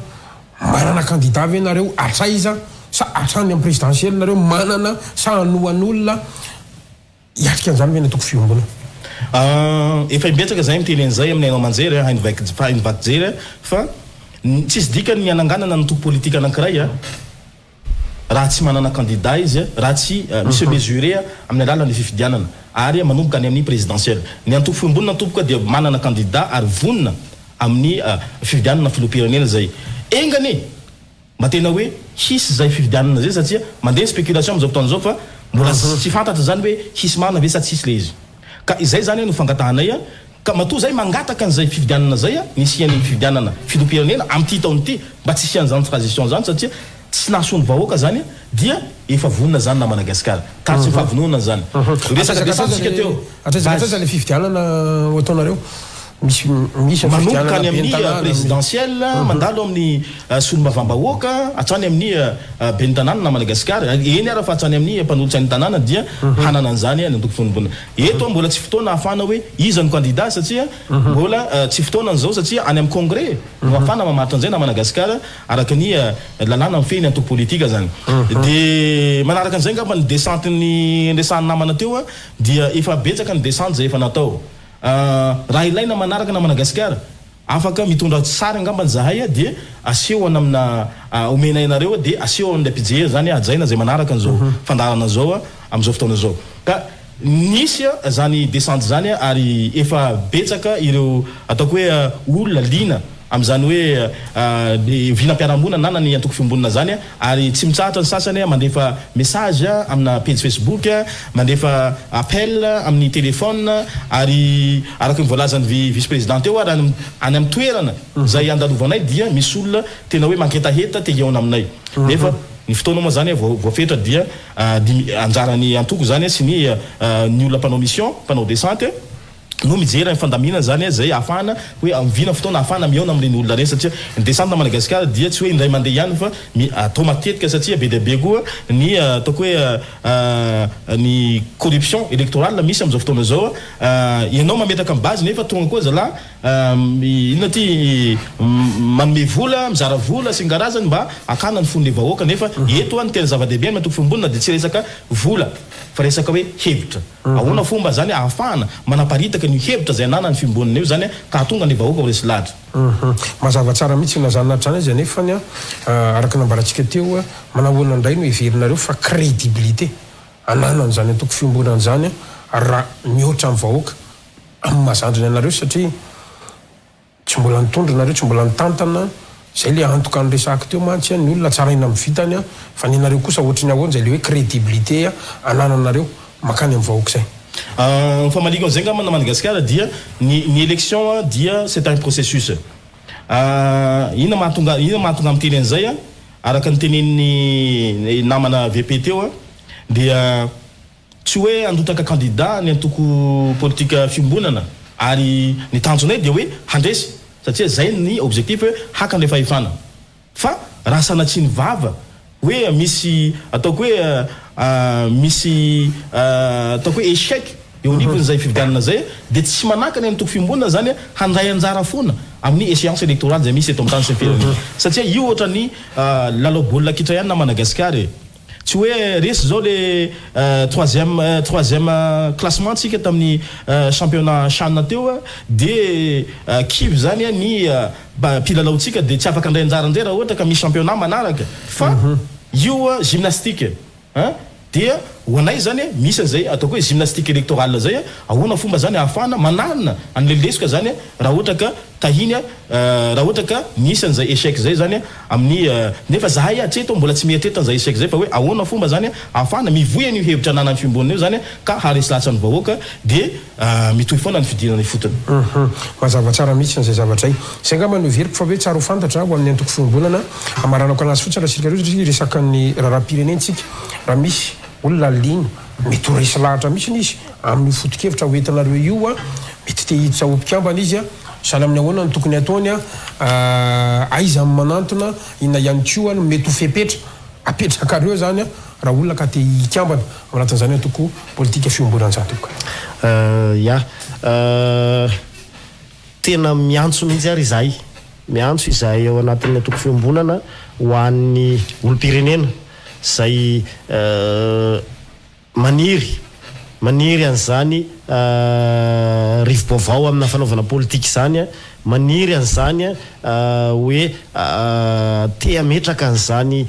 manana candidat ve nareo atraiza sa atrany amin'ny présidentielle nareo manana sa anoan'olona ialika an'izany ve ny atoko fiombonana. Efa imbetsaka zay miteny an'izay amin'ny ainao manjery hainivaky jery fa tsisy dikany ny ananganana ny toko politika anankiray raha tsy manana candidat izy raha tsy misy mesuré amin'ny alalan'ny fifidianana ary manomboka any amin'ny présidentielle ny antoko fiombonana tompoka dia manana candidat ary vonina amin'ny fifidianana filoham-pirenena zay engany mba tena hoe hisy zay fifidianana zay satria mandeha spéculation am'izao fotoana zao fa mbola tsy fantatra zany hoe hisy marina ve sa tsisy le izy ka izay zany no fangatahanay ka matoa zay mangataka an'izay fifidianana zay nisian'ny fifidianana filoham-pirenena am'ty taony ty mba tsy isian'izany transition zany satria tsy nasony vahoaka zany dia efa vonina zany na Madagasikara ka tsy fahavonona zany resaka desantsika teo atraiza le fifidianana ho ataonareo misy manomboka any amin'ny présidentielle mandalo amin'ny solomavambahoaka hatrany amin'ny ben'ny tanàna na Madagasikara eny ara fa hatrany amin'ny mpanolotsain'ny tanàna dia hanana an'izany ny antoko fiombonana eto mbola tsy fotoana ahafana hoe iza ny candidat satria mbola tsy fotoana an'izao satria any amin'ny congrès no ahafana mamaritra an'izay na Madagasikara araka ny lalàna mifehy ny antoko politika zany de manaraka an'izay ngamba ny descente ny resahany namana teo dia efa betsaka ny descente zay efa natao raha ilaina manaraka na Madagasikara afaka mitondra tsara ngamba zahay dia aseho amina omena ianareo dia aseho amin'ny PJ zany ajaina zay manaraka an'izao fandarana zao am'izao fotoana zao ka nisy zany descente zany ary efa betsaka ireo ataoko hoe olona lina am'izany hoe vinam-piarahamonina na ny antoko fiombonana zany ary tsy mitsahatra ny sasany mandefa message amina page Facebook mandefa appel amin'ny téléphone ary araka ny voalazan'ny vice-président teo raha any amin'ny toerana zay andalovanay dia misy olona tena hoe manketaheta te hiaona aminay nefa ny fotoana moa zany voafetra dia anjaran'ny antoko zany sy ny olona mpanao mission mpanao descente no mijery ny fandamina zany zay afana hoe amvina fotoana afana miona amin'ireny olona reny satria ny descente na Madagasikara dia tsy hoe indray mandeha ihany fa atao matetika satria be dia be koa ny ataoko hoe ny corruption électorale misy am'izao fotoana zao ianao mametaka amin'ny base nefa tonga koa zala inona ty manome vola mizara vola sy ny karazany mba akana ny fon'ny vahoaka nefa eto ny tena zava-dehibe amin'ny antoko fiombonana dia tsy resaka vola fa resaka hoe hevitra ahoana fomba zany ahafahana manaparitaka ny hevitra zay anana ny fiombonana io zany ka hatonga ny vahoaka ho resy lahatra mazava tsara mihitsy nazanonatra izy anefany araka nambarantsika teo manahoana indray no heverinareo fa crédibilité ananany zany antoko fiombonana zany raha mihoatra amin'ny vahoaka amin'ny mahazandriny anareo satria tsy mbola nitondra nareo tsy mbola nitantana zay le antoka ny resaka teo mantsy ny olona tsara ina amin'ny vitany fa ny nareo kosa ohatrany ahoana zay le hoe crédibilité anananareo makany amin'ny vahoaka zay famaliko an'izay ngamba na Madagasikara dia ny élection dia c'est un processus ina mahatonga miteny an'izay araka ny tenenin'ny namana VP teo dia tsy hoe andotaka candidat ny antoko politika fiombonana ary ny tanjonay dia hoe handresy satria zay ny objectif hoe haka ny fahefana fa raha sanatsiny vava hoe misy ataoko hoe misy ataoko hoe échec eo anivon'izay fividianana zay dia tsy manakany amin'ny toko fiombonana zany handray anjara foana amin'ny échéance électorale zay misy eto amin'ny tany sy ny firenena satria io ohatra ny lalao baolina kitra ihany na Madagasikara tsy hoe resy zao le troisième classement tsika tamin'ny championnat CHAN teo de kivy zany ny mpilalao-tsika de tsy afaka andray anjara ndray raha ohatra ka misy championnat manaraka fa io gymnastique dia ho anay zany misy an'izay ataoko hoe gymnastique électorale zay ahoana fomba zany ahafahana manarina an'lelesoka zany raha ohatra ka tahiny raha ohatra ka misy an'izay échec zay zany amin'ny nefa zahay hatreto mbola tsy mieritreritra an'izay échec zay fa hoe ahoana fomba zany ahafahana mivoy an'io hevitra ananany fiomboana io zany ka haresy latsa ny vahoaka dia mitohy foana ny fidinana ny fotony mazava tsara mihitsy n'izay zavatra zay angamba no veriko fa hoe tsara ho fantatra ho amin'ny antoko fiombolana amaranako anazy fotsiny raha sirika resaka ny raharam-pirenentsika raha misy olona liny mety ho resy lahatra mihitsy izy amin'ny foto-kevitra hoentinareo io mety te hiditra ompikambana izy sahala amin'ny ahoana ny tokony ataony aiza amin'ny manantona inona ihany koa mety ho fepetra apetrakareo zany raha olona ka te hikambana manatin'izany antoko politika fiombolana zany toka tena miantso mihitsy ary izahay miantso izahay ao anatin'ny antoko fiombonana ho an'ny olom-pirenena zay maniry an'izany rivo-baovao amina fanaovana politika zany maniry an'izany hoe te ametraka an'izany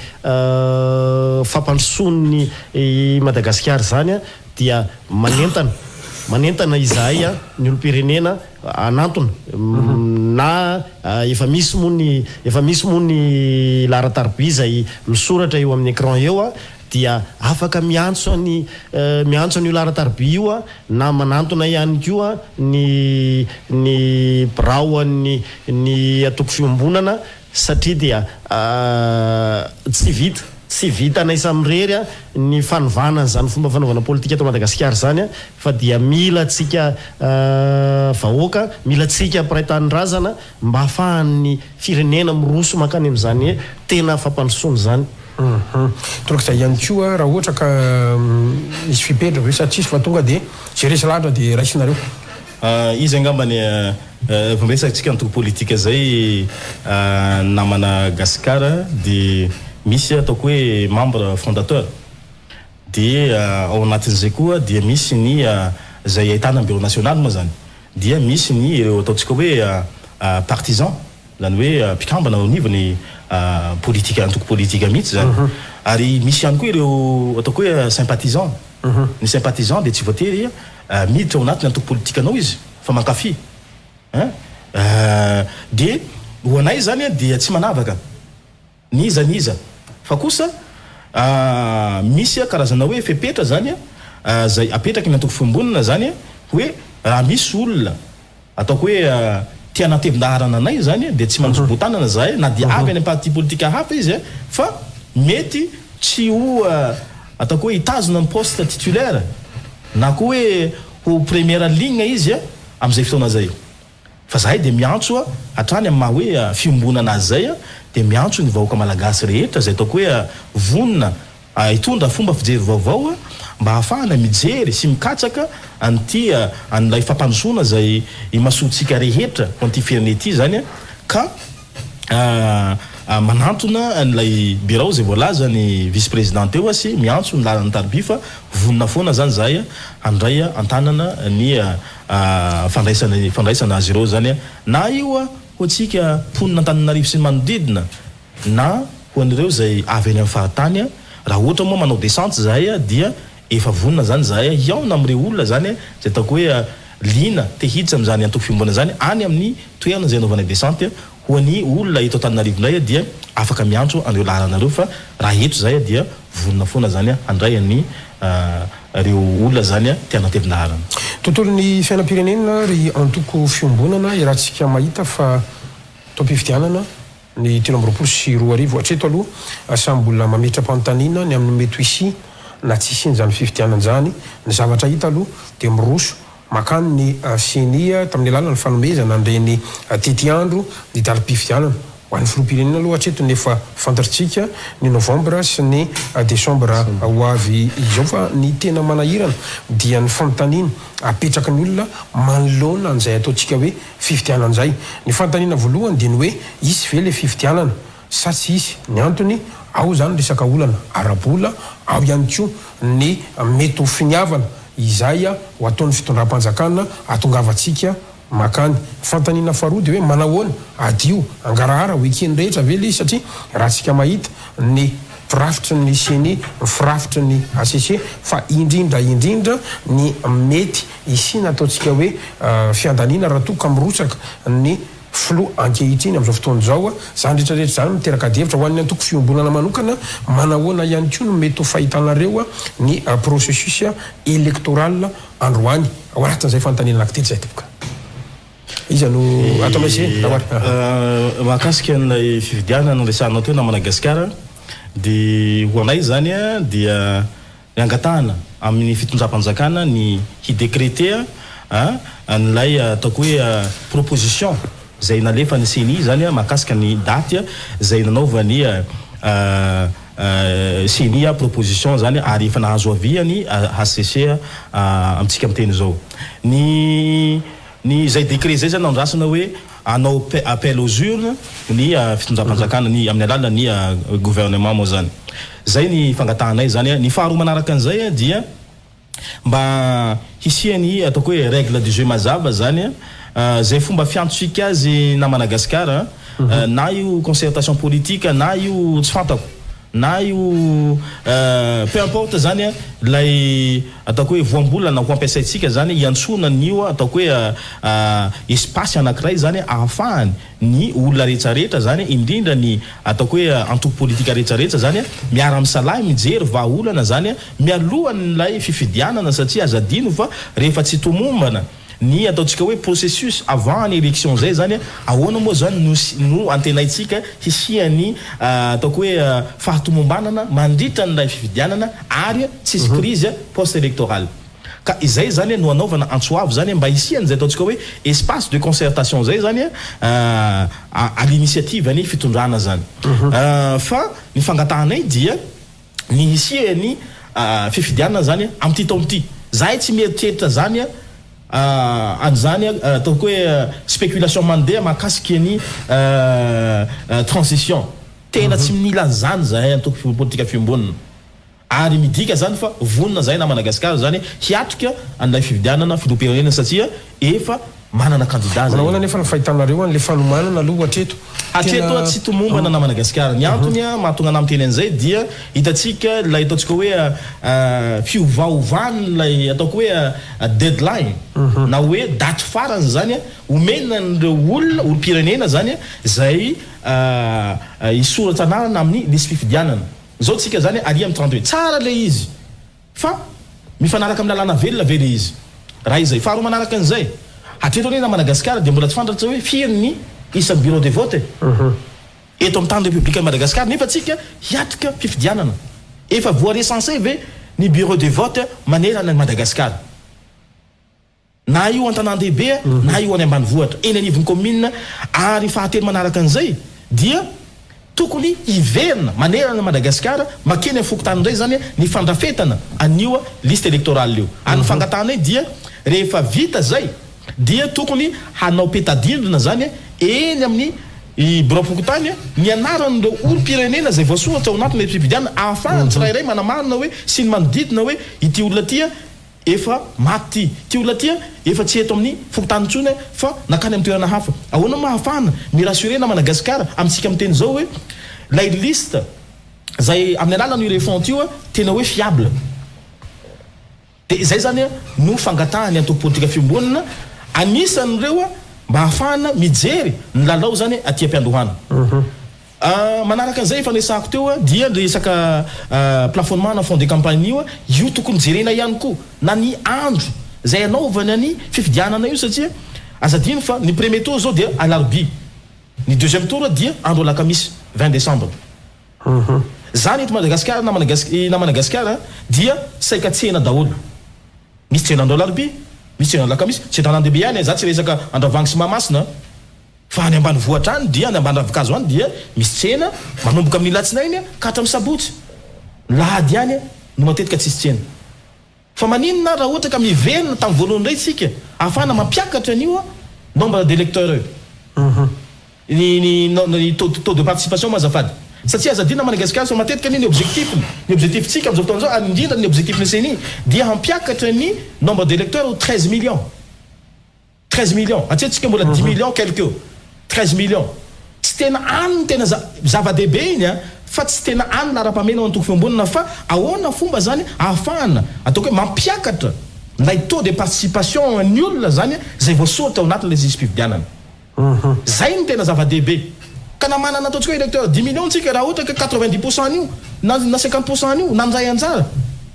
fampandrosoany Madagasikara zany dia manentana izahay ny olom-pirenena anantona na efa misy moa ny laharatarby zay misoratra eo amin'ny écran eo dia afaka miantso ny laharatarby io na manantona ihany koa ny biraoan'ny atoko fiombonana satria dia tsy vita na isa mirery ny fanovana zany fomba fanaovana politika eto Madagasikara zany fa dia mila atsika vahoaka mila atsika mpiray tanindrazana mba ahafahan'ny firenena miroso makany amin'izany tena fampandrosoana zany toroka zay ihany koa raha ohatra ka misy fipetra ve sa tsisy fa tonga dia zay resy lahatra dia raisinareo izy angambany fambesatsika antoko politika zay namana Gasikara dia misy ataoko hoe membre fondateur dia ao anatin'izay koa dia misy ny zay ahitana bureau national moa zany dia misy ny ireo ataontsika hoe partisan zany hoe mpikambana ao anivony politika antoko politika mihitsy zany ary misy ihany koa ireo ataoko hoe sympathisant ny sympathisant dia tsy voatery miditra ao anatin'ny antoko politika anao izy fa mankafy dia ho anay zany dia tsy manavaka niza fa kosa misy karazana hoe fepetra zany zay apetraky ny antoko fiombonana zany hoe raha misy olona ataoko hoe tianatevinaharana anay zany dia tsy manjobotanana zahay na dia avy any parti politika hafa izy fa mety tsy ho ataoko hoe hitazona ny poste titulaire na koa hoe ho première ligne izy amin'izay fotoana zay fa zahay dia miantso hatrany amin'ny maha hoe fiombonana azy zay dia miantso ny vahoaka malagasy rehetra zay ataoko hoe vonona hitondra fomba fijery vaovao mba ahafahana mijery sy mikatsaka an'ity an'ilay fampandrosoana zay imasoantsika rehetra ho an'ity firene ity zany ka manantona an'ilay bureau zay voalaza ny vice présidente eo sy miantso ny lalany tarby fa vonona foana zany zahay handray antanana ny fandraisana azy ireo zany na io ho antsika mponina Antananarivo sy ny manodidina na ho an'ireo zay avy any amin'ny fahatany raha ohatra moa manao descente zahay dia efa vonona zany zahay iaona amin'ireo olona zany zay ataoko hoe lina te hiditra amin'izany antoko fiombona zany any amin'ny toerana zay anaovana descente ho an'ny olona eto Antananarivo ndray dia afaka miantso an'ireo laharanareo fa raha eto zay dia vonona foana zany handray an'ny reo olona zany tianatevinaharana tontolon'ny fiainam-pirenena ry antoko fiombonana irahantsika mahita fa tom-pifidianana ny 324 hatreto aloha samy mbola mametra-panontaniana ny amin'ny mety isy na tsisy iny zany fifidianana zany ny zavatra hita aloha dia miroso makany ny CNI tamin'ny alalany fanomezana andreny tetiandro ny dalim-pifidianana ho an'ny filoham-pirenena aloha hatreto nefa fantatritsika ny novembre sy ny décembre ho avy izao fa ny tena manahirana dia ny fanontaniana apetraka ny olona manoloana an'izay ataontsika hoe fifidianana izay ny fanontaniana voalohany dia ny hoe isy ve le fifidianana sa tsy isy ny antony ao zany resaka olana arabola ao ihany koa ny mety ho finiavana izay ho ataon'ny fitondram-panjakana atongavantsika makany fantaniana faharoa dia hoe manahoana adio angarahara ho ekeny rehetra ve le izy satria raha tsika mahita ny firafitry ny CENI, firafitry ny ACC, fa indrindra ny mety isina ataontsika hoe fiandaniana raha toka mirotsaka ny flo ankehitriny am'izao fotoana zao zany rehetrarehetra zany miteraka devitra ho an'ny antoko fiombonana manokana manahoana ihany koa no mety ho fahitanareo ny processus électoral androany ao anatin'izay fanontaniana anankitety zay topoka izy no atao maise mahakasika an'ilay fividiana no resanao teo na Madagasikara dia ho anay zany a dia niangatahana amin'ny fitondram-panjakana ny hidécréter an'ilay ataoko hoe proposition zay nalefa ny CENI zany mahakasika ny daty zay nanaovany CENI proposition zany ary efa nahazo aviany ACC amitsika miteny zao ny zay décret zay zany andrasana hoe anao appel aux urnes ny fitondram-panjakana ny amin'ny alalan'ny gouvernement moa zany zay ny fangatahanay zany ny faharoa manaraka an'izay dia mba hisiany ataoko hoe règle du jeu mazava zany zay fomba fiantotsika azy na Madagasikara na io concertation politique na io tsy fantako na io peu importe zany lay ataoko hoe voambolana ho ampiasaitsika zany iantsona nio ataoko hoe espace anankiray zany ahafahany ny olona rehetrarehetra zany indrindra ny ataoko hoe antoko politika rehetrarehetra zany miara misalahy mijery vahaolana zany mialohan'ilay fifidianana satria azadino fa rehefa tsy tomombana ny ataontsika hoe processus avant ny élection zay zany ahoana moa zany no antenaitsika hisiany ataoko hoe fahatomombanana mandritra n'ilay fifidianana ary tsisy crise post électorale ka izay zany no anaovana antsoavo zany mba hisiany zay ataontsika hoe espace de concertation zay zany à l'initiative ny fitondrana zany fa ny fangatahanay dia ny hisiany fifidianana zany am'ty taona ty zahay tsy mieritreritra zany an'izany ataoko hoe spéculation mandeha mahakasiky ny transition tena tsy mila zany zahay antoko politika fiombonana ary midika zany fa vonona zahay na Madagasikara zany hiatrika an'ilay fividianana filoam-pirenena satria efa manana candidat zay nahoana nefa ny fahitanareo an'le fanomanana aloha hatreto tsy tomombana na Madagasikara ny antony mahatonga anay miteny an'izay dia hitatsika lay ataontsika hoe fiovaovany lay ataoko hoe deadline na hoe daty farany zany omena n'ireo olona olo-pirenena zany zay isoratra anarana amin'ny lisy fifidianana zao tsika zany alia amin'ny 38 tsara le izy fa mifanaraka amin'ny lalàna velona ve le izy raha izay faharoa manaraka an'izay hatreto na Madagasikara dia mbola tsy fantatra hoe firy ny isan'ny bureau de vote eto amin'ny tany république Madagasikara nefa tsika hiatrika fifidianana efa voarecensé ve ny bureau de vote manerana ny Madagasikara na io an-tanàn-dehibe na io any ambanivohitra eny anivon'ny commune ary fahatelo manaraka an'izay dia tokony hiverina manerana Madagasikara makeny amin'ny fokotany indray zany ny fandrafetana anio liste électorale io any fangatahanay dia rehefa vita zay dia tokony hanao petadindrina zany eny amin'ny bureau-pokotany ny anaran'ireo olo-pirenena zay voasoratra ao anatin'ilay fifidianana ahafahany tsirairay manamarina hoe sy ny manodidina hoe ity olona tia efa maty ty olona tia efa tsy eto amin'ny fokotany ntsony fa nakany amin'ny toerana hafa ahoana mahafahana mirassurena Madagasikara amintsika miteny zao hoe lay liste zay amin'ny alalan'io refonty io tena hoe fiable de zay zany no fangatahany antoko politika fiombonana anisan'ireo mba ahafahana mijery ny lalao zany aty am-piandohana manaraka an'izay efa nesako teo dia resaka plafonnement na fond de campagne io tokony jerena ihany koa na ny andro zay anaovany any fifidianana io satria azadino fa ny premier tour zao dia alarobia ny deuxième tour dia andro alakamisy 20 décembre zany eto Madagasikara na Madagasikara dia saika tsena daholo misy tsena andro alarobia misy tsena alakamisy tsy tanàn-dehibe ihany za tsy resaka andravagny sy mahamasina fa any ambany vohatra any dia any ambany ravikazo any dia misy tsena manomboka amin'ny latsinainy ka hatramin'ny sabotsy lahady ihany no matetika tsisy tsena fa maninona raha ohatra ka miverina tamin'ny voalohany indray tsika ahafahana mampiakatra an'io nombre d'électeurs ny taux de participation mazafady satria azadina Madagasikara so matetika ny objectif tsika am'izao fotoana zao indrindra ny objectif ny CENI dia hampiakatra ny nombre d'électeurs 13 millions atitsika mbola 10 millions quelque 13 millions tsy tena any tena zava-dehibe iny fa tsy tena anina ara-pamena ao antoko fiambonana fa ahoana fomba zany ahafahana ataoko hoe mampiakatra lay taux de participation ny olona zany zay voasoratra ao anatin'le zizim-pividianana zay ny tena zava-dehibe ka na manana ataontsika hoe électeur 10 millions tsika raha ohatra ka 90% io na 50% io na ndray anjara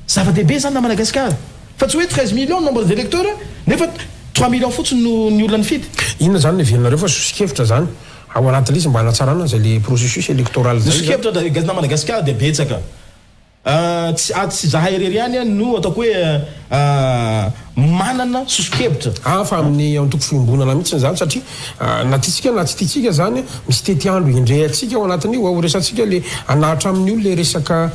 zava-dehibe zany na Madagasikara fa tsy hoe 13 millions nombre d'électeurs nefa 3 millions fotsiny ny olona nifidy inona zany nevelinareo fa sosikevitra zany ao anatin'le izy mba hanatsarana zay le processus électoral zay sosikevitra gazina Madagasikara dia betsaka tsy zahay irery ihany no ataoko hoe manana sosikevitra fa amin'ny antoko fiyombonana mihitsy zany satria na tiatsika na tsy tiatsika zany misy tetiandro indray atsika ao anatin'io ao resantsika le anatra amin'io le resaka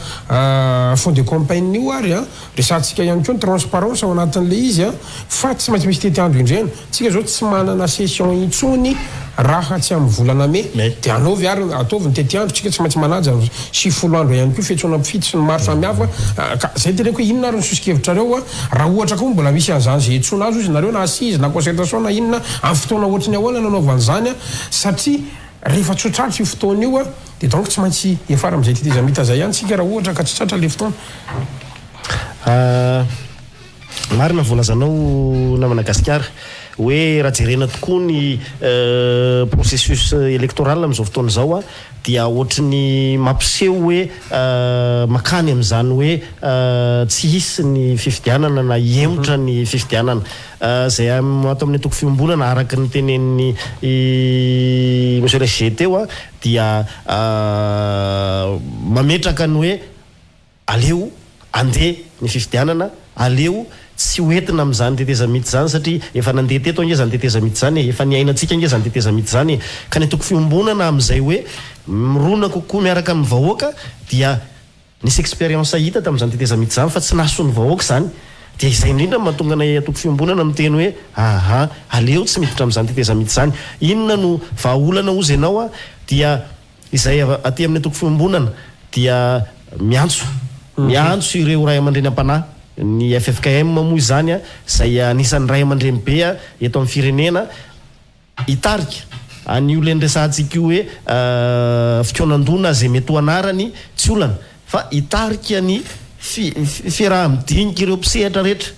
fond de campagne io ary resantsika ihany koa ny transparence ao anatin'le izy fa tsy maintsy misy tetiandro indreny tsika zao tsy manana session intsony raha tsy amin'ny volana me dia anaovy ary ataovy ny tetiandro tsika tsy maintsy manaja 70 andro ihany koa fihetsona mifity sy ny maro samihafa ka zay teneko hoe inona ary ny sosikevitra raha ohatra koa mbola misy an'izany zay etsona azy izy nareo na assise na concertation na inona amin'ny fotoana ohatrany ahoana nanaovan'izany satria rehefa tsotratra io fotoana io dia donc tsy maintsy efara amin'izay titezamita zay ihany tsika raha ohatra ka tsy tratra le fotoana marina volazanao na Madagasikara hoe raha jerena tokoa ny processus électoral amin'izao fotoana izao dia ohatrany mampiseho hoe makany amin'izany hoe tsy hisy ny fifidianana na hemotra ny fifidianana zay ato amin'ny antoko fiombonana araka ny tenen'ny monsieur le GT dia mametraka ny hoe aleo andeha ny fifidianana aleo tsy hoentina amin'izany teteza mity zany satria efa nandeha teto ange zany teteza mity zany efa niainantsika ange zany teteza mity zany ka ny antoko fiombonana amin'izay hoe mirona kokoa miaraka amin'ny vahoaka dia nisy expérience hita tamin'izany teteza mity zany fa tsy nason'ny vahoaka zany dia izay indrindra mahatonga nay antoko fiombonana miteny hoe aleo tsy miditra amin'izany teteza mity zany inona no vahaolana ozy ianao dia izay aty amin'ny antoko fiombonana dia miantso ireo ray aman-dreny am-panahy ny FFKM moa izany zay anisan'ny ray aman-dreny be eto amin'ny firenena hitarika any olona resantsika io hoe fitoanandona zay mety ho anarany tsy olana fa hitarika ny fiaraha-midinika ireo mpisehatra rehetra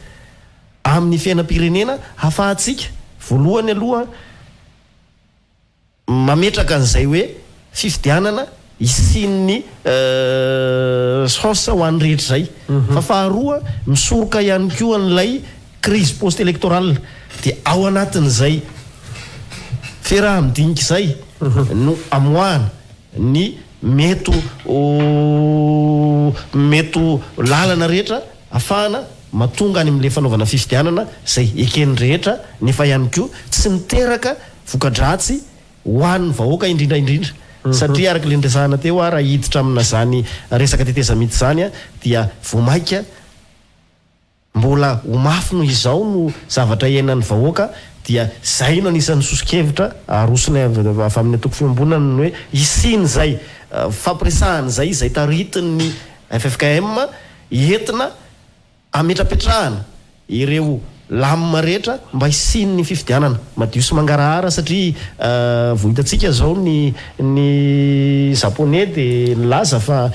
amin'ny fiainam-pirenena hafahantsika voalohany aloha mametraka an'izay hoe fifidianana isin'ny chance ho an'ny rehetra zay fa faharoa misoroka ihany koa an'ilay crise post électorale dia ao anatin'izay fiaraha-midinika izay no amoahana ny mety lalana rehetra ahafahana matonga any amin'ilay fanaovana fifidianana zay eken'ny rehetra nefa ihany koa tsy miteraka voka-dratsy ho an'ny vahoaka indrindraindrindra satria araka le ndresahana teo raha hiditra amina zany resaka teteza mity zany dia vomaika mbola ho mafy no izao no zavatra iainan'ny vahoaka dia zay no anisan'ny sosikevitra arosony avy amin'ny antoko fiombonana ny hoe isiny zay fampiresahany zay taritin'ny FFKM entina ametrapetrahana ireo lamina rehetra mba hisiny ny fifidianana madio sy mangarahara satria vohitatsika zao ny japonais de nilaza fa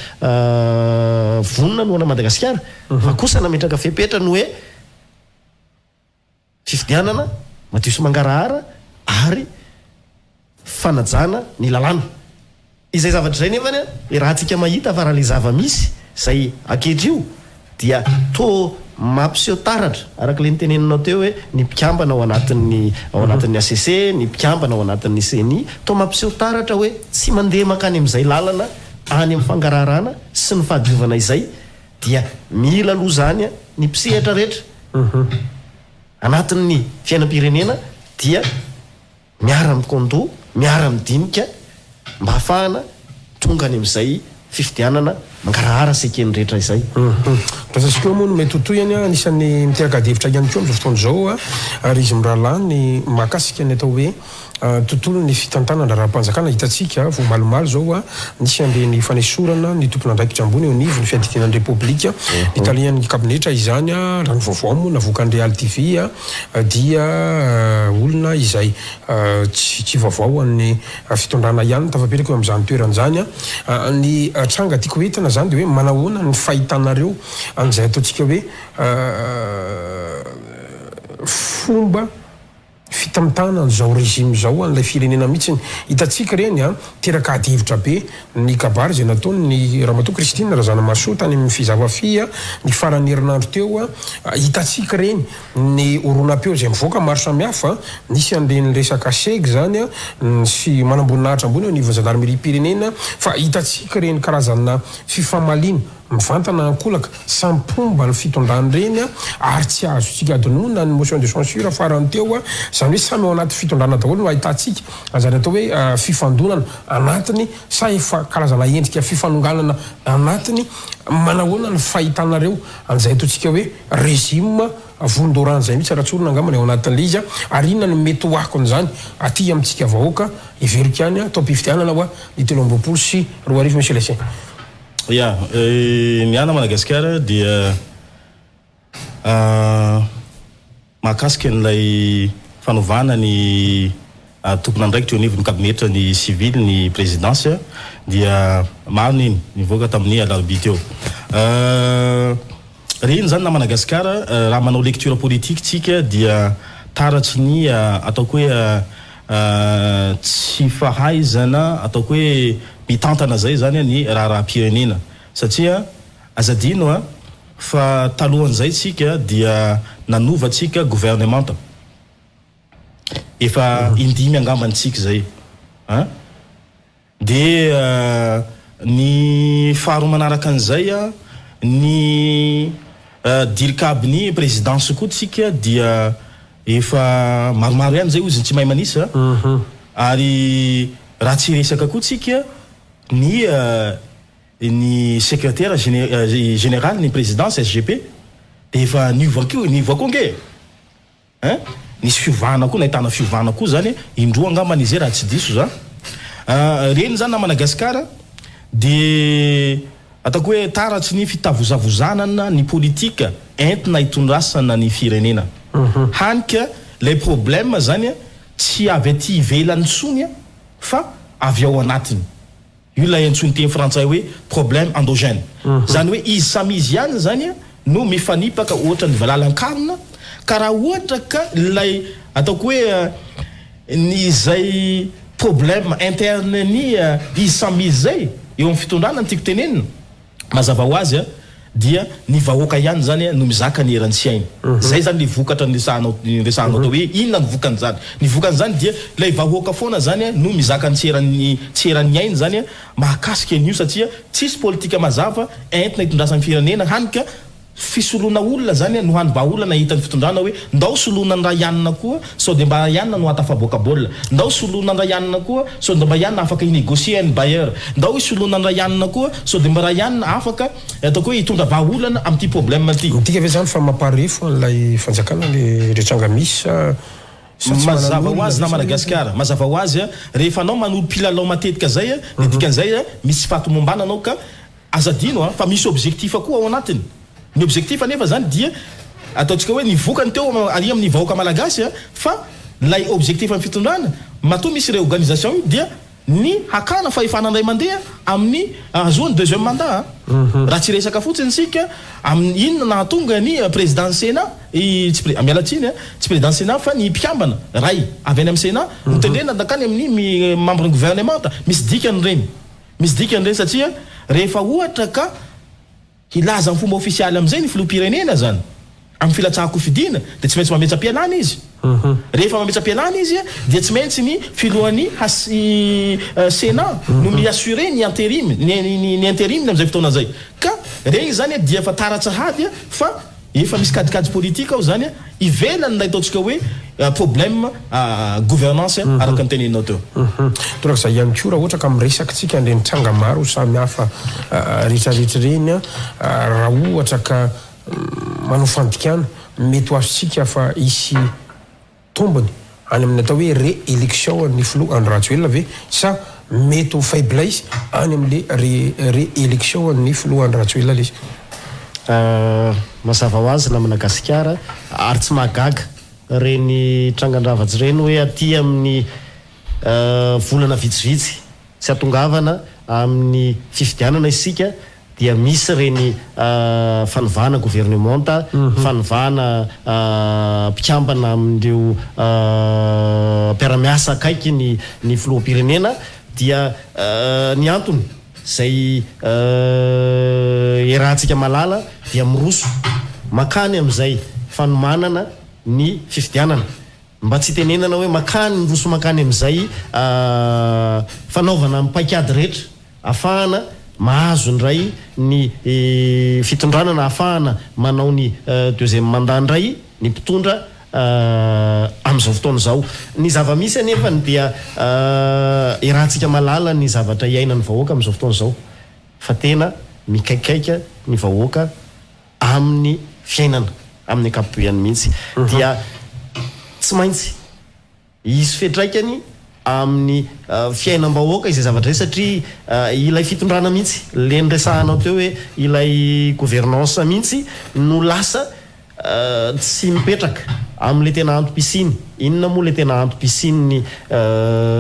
vonona no ana Madagasikara fa kosa nametraka fepetra ny hoe fifidianana madio sy mangarahara ary fanajana ny lalàna izay zavatra zay nefany raha tsika mahita fa raha le zava misy zay aketr'io dia mampiseho taratra araka le niteneninao teo hoe ny mpikambana ao anatin'ny ACC ny mpikambana ao anatin'ny CNI to mampiseho taratra hoe tsy mandeha makany amin'izay lalana any amin'ny fangararana sy ny fahadiovana izay dia mila aloha zany ny mpisehatra rehetra anatin'ny fiainam-pirenena dia miara-mikondo miara-midinika mba hafahana tonga any amin'izay fifidianana mangarahara seken'ny rehetra izay Ratsika moa no mety totoyany anisan'ny miteraka devitra ihany koa amin'izao fotoana izao ary izy mirahalahy mahakasika ny atao hoe tontolo ny fitantanana raha-panjakana hitantsika vo malomalo zao nisy an'ireny fanesorana ny tompon'andraikitra ambony eo anivony fiadikana repoblika italian'ny kabinetra izany raha ny vaovao moa navoaka ny Real TV dia olona izay tsy vaovao amin'ny fitondrana ihany tafapetraka eo amin'izany toeran'izany ny tranga tiako entina zany dia hoe manahoana ny fahitanareo an'izay ataontsika hoe fomba fitamitana an'izao régime zao an'ilay firenena mihitsy hitantsika reny teraka adihevitra be ny kabary zay nataony ny Ramatoa Christine Razanamasoa tany amin'ny fizavafia ny farany herinandro teo hitantsika reny ny oronam-peo zay mivoaka maro samihafa nisy an'ireny resaka seg zany sy manamboninahitra ambony eo ny gendarmerie pirenena fa hitantsika reny karazana fifamalina mivantana ankolaka sampomba ny fitondrany reny ary tsy azotsika adinoana ny motion de censure farany teo zany hoe samy ao anaty fitondrana daholo no ahitantsika zany atao hoe fifandonana anatiny sa efa karazana endrika fifanonganana anatiny manahoana ny fahitanareo an'izay ataontsika hoe régime volondorana zay mihitsy ratsorona angamany ao anatin'ilay izy ary inona no mety ho akony zany aty amintsika vahoaka iverika any top ifitianana hoa ny 3 sy 4 monsieur Lessin. Ya, ny ana Madagasikara dia mahakasika n'ilay fanovana ny tompon'andraikitra eo anivon'ny kabinetra ny civil ny présidence dia maro niny nivoaka tamin'ny alarobia teo reny zany na Madagasikara raha manao lecture politique tsika dia taratsy ny ataoko hoe tsy fahaizana ataoko hoe mitantana zay zany ny raha-pirenena satria azadino fa talohan'izay tsika dia nanovatsika gouvernementa efa indimy angambantsika zay dia ny faharoa manaraka an'izay ny dirikabiny présidence koa tsika dia efa maromaro ihany zay ozy tsy mahay manisa ary raha tsy resaka koa tsika ny secrétaire général ny présidence SGP dia efa nivoako nge nisy fiovana koa nahitana fiovana koa zany indroa angambany izay raha tsy diso za reny zany na Madagasikara dia ataoko hoe taratsy ny fitavozavozanana ny politika entina hitondrasana ny firenena hanika lay problème zany tsy avy aty ivelany tsony fa avy ao anatiny io lay antsony teny frantsay hoe problème endogène zany hoe izy samy izy ihany zany no mifanipaka ohatra ny valalan-karona ka raha ohatra ka lay ataoko hoe ny zay problème interne ny izy samy izy zay eo amin'ny fitondrana ny tiako tenenina mazava ho azy dia ny vahoaka ihany zany no mizaka ny eran-tsainy zay zany le vokatra ny resahanao atao hoe inona ny vokan'izany ny vokan'izany dia lay vahoaka foana zany no mizaka ny tseran'ny ainy zany mahakasika an'io satria tsisy politika mazava entina hitondrasan'ny firenena hanika fisoloana olona zany no hany olona hitan'ny fitondrana hoe ndao soloana ny raha ianina koa sao de mba ianina no atafaboaka baolina ndao soloana ny raha ianina koa sao de mba ianina afaka inégocier ny bailleur ndao soloana ny raha ianina koa sao de mba raha ianina afaka ataoko hoe hitondra vahaolana amin'ity problème ty tika ve zany fa maparefo an'ilay fanjakana le retranga misy mazava ho azy na Madagasikara mazava ho azy rehefa anao manolo pilalao matetika zay de dikan'izay misy fatomombanana anao ka azadino fa misy objectif koa ao anatiny ny objectif anefa zany dia ataontsika hoe nivokany teo ary amin'ny vahoaka malagasy fa lay objectif amin'ny fitondrana matoa misy réorganisation io dia ny hakana fahefana ndray mandeha amin'ny azoany deuxième mandat raha tsy resaka fotsiny sika amin'ny inona nahatonga ny président Sénat mialatsiny tsy président Sénat fa ny mpiambana ray avy any amin'ny Sénat mitendrena nakany amin'ny membre ny gouvernement misy dikany reny satria rehefa ohatra ka hilaza amin'ny fomba ofisialy amin'izay ny filoham-pirenena zany amin'ny filatsahako fidina dia tsy maintsy mametsa-pialana izy rehefa mametsa-pialana izy dia tsy maintsy ny filohan'ny Sénat no miassure ny intérim ny intérim amin'izay fotoana zay ka regny zany dia fa taratsahady fa efa misy kadikady politika ao zany ivelany lay ataontsika hoe problème gouvernance araka ny teneninao teo toraka izay ihany koa raha ohatra ka miresaka tsika andre nitranga maro samy hafa rehetrarehetra reny raha ohatra ka manao fandikana mety ho azotsika fa isy tombony any amin'ny atao hoe réélection ny filoha Andry Rajoelina ve sa mety ho faiblesse any amin'le réélection ny filoha Andry Rajoelina izy mazava ho azy na Madagasikara ary tsy mahagaga reny trangandravatsy reny hoe aty amin'ny volana vitsivitsy tsy atongavana amin'ny fifidianana isika dia misy reny fanovana gouvernementa fanovana mpikambana amin'ireo mpiara-miasa akaiky ny filoham-pirenena dia ny antony zay erahantsika malala dia miroso makany amin'izay fanomanana ny fifidianana mba tsy tenenana hoe makany miroso makany amin'izay fanaovana mipaikady rehetra ahafahana mahazo ndray ny fitondranana ahafahana manao ny deuxième mandat ndray ny mpitondra amin'izao fotoana izao ny zava-misy anefany dia erahantsika malala ny zavatra iainan'ny vahoaka amin'izao fotoana izao fa tena mikaikaika ny vahoaka amin'ny fiainana amin'ny akapobeany mihitsy dia tsy maintsy isy fetraikany amin'ny fiainam-bahoaka izay zavatra zay satria ilay fitondrana mihitsy le nyresahanao teo hoe ilay gouvernance mihitsy no lasa tsy mipetraka amin'le tena antom-pisiny inona moa le tena antom-pisiny ny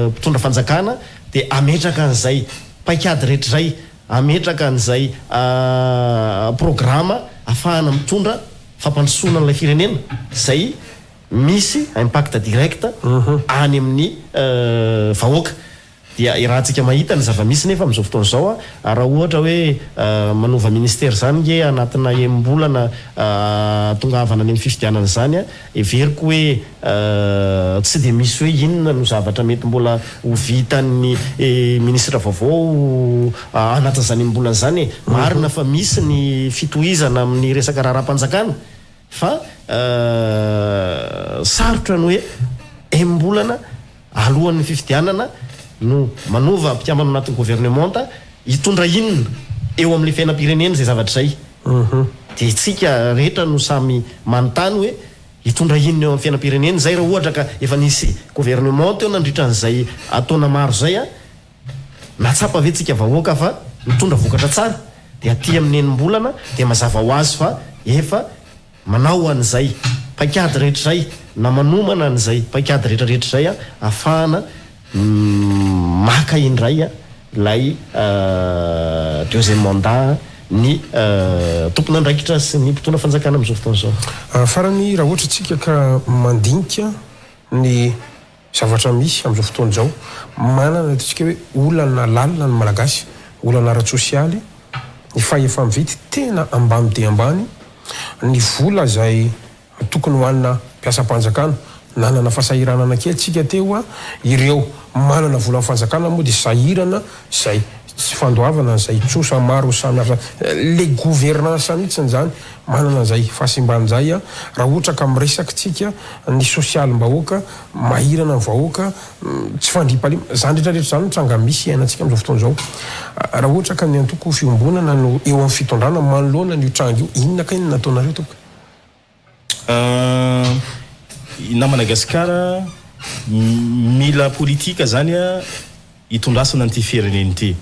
mpitondra fanjakana dia ametraka an'izay paikady rehetra zay ametraka an'izay programa ahafahana mitondra fampandrosoana n'ilay firenena zay misy impact direct any amin'ny vahoaka dia irahantsika mahita ny zava-misy nefa amin'izao fotoana izao raha ohatra hoe manova ministère zany nge anatina embolana tongavana ny amin'ny fifidianana zany everiko hoe tsy dia misy hoe inona no zavatra mety mbola ho vitan'ny ministra vaovao anatin'izany embolana zany marina fa misy ny fitohizana amin'ny resaka raharam-panjakana fa sarotra ny hoe embolana alohan'ny fifidianana no manova mpikambana anatin'ny gouvernementa hitondra inona eo amin'le fiainam-pirenena zay zavatra zay dia itsika rehetra no samy manontany hoe hitondra inona eo amin'ny fiainam-pirenena zay raha ohatra ka efa nisy gouvernementa eo nandritran'izay ataona maro zay natsapa ve tsika vahoaka fa mitondra vokatra tsara dia aty amin'ny enim-bolana dia mazava ho azy fa efa manao an'izay paikady rehetra zay na manomana an'izay paikady rehetrarehetra zay ahafahana maka indray lay deuxième mandat ny tompona andraikitra sy ny mpitondra fanjakana amin'izao fotoana izao farany raha ohatra tsika ka mandinika ny zavatra misy amin'izao fotoana izao manana tsika hoe olana lalina ny malagasy olana ara-tsosialy ny fahefa mivity tena ambany dia ambany ny vola zay tokony hoanina mpiasam-panjakana nanana fahasahiranana kely tsika teo ireo manana vola amin'ny fanjakana moa dia sahirana zay tsy fandoavana zay tsosa maro samihafa le gouvernance mihitsy zany manana zay fahasimban'izay raha ohatra ka miresaka tsika ny sosialim-bahoaka mahirana ny vahoaka tsy fandriam-palima zany rehetrarehetra zany tranga misy iainantsika amin'izao fotoana izao raha ohatra ka ny antoko fiombonana no eo amin'ny fitondrana manoloana ny tranga io inona ka inona nataonareo toko na Madagasikara mila politika zany hitondrasana an'ity fireneny ity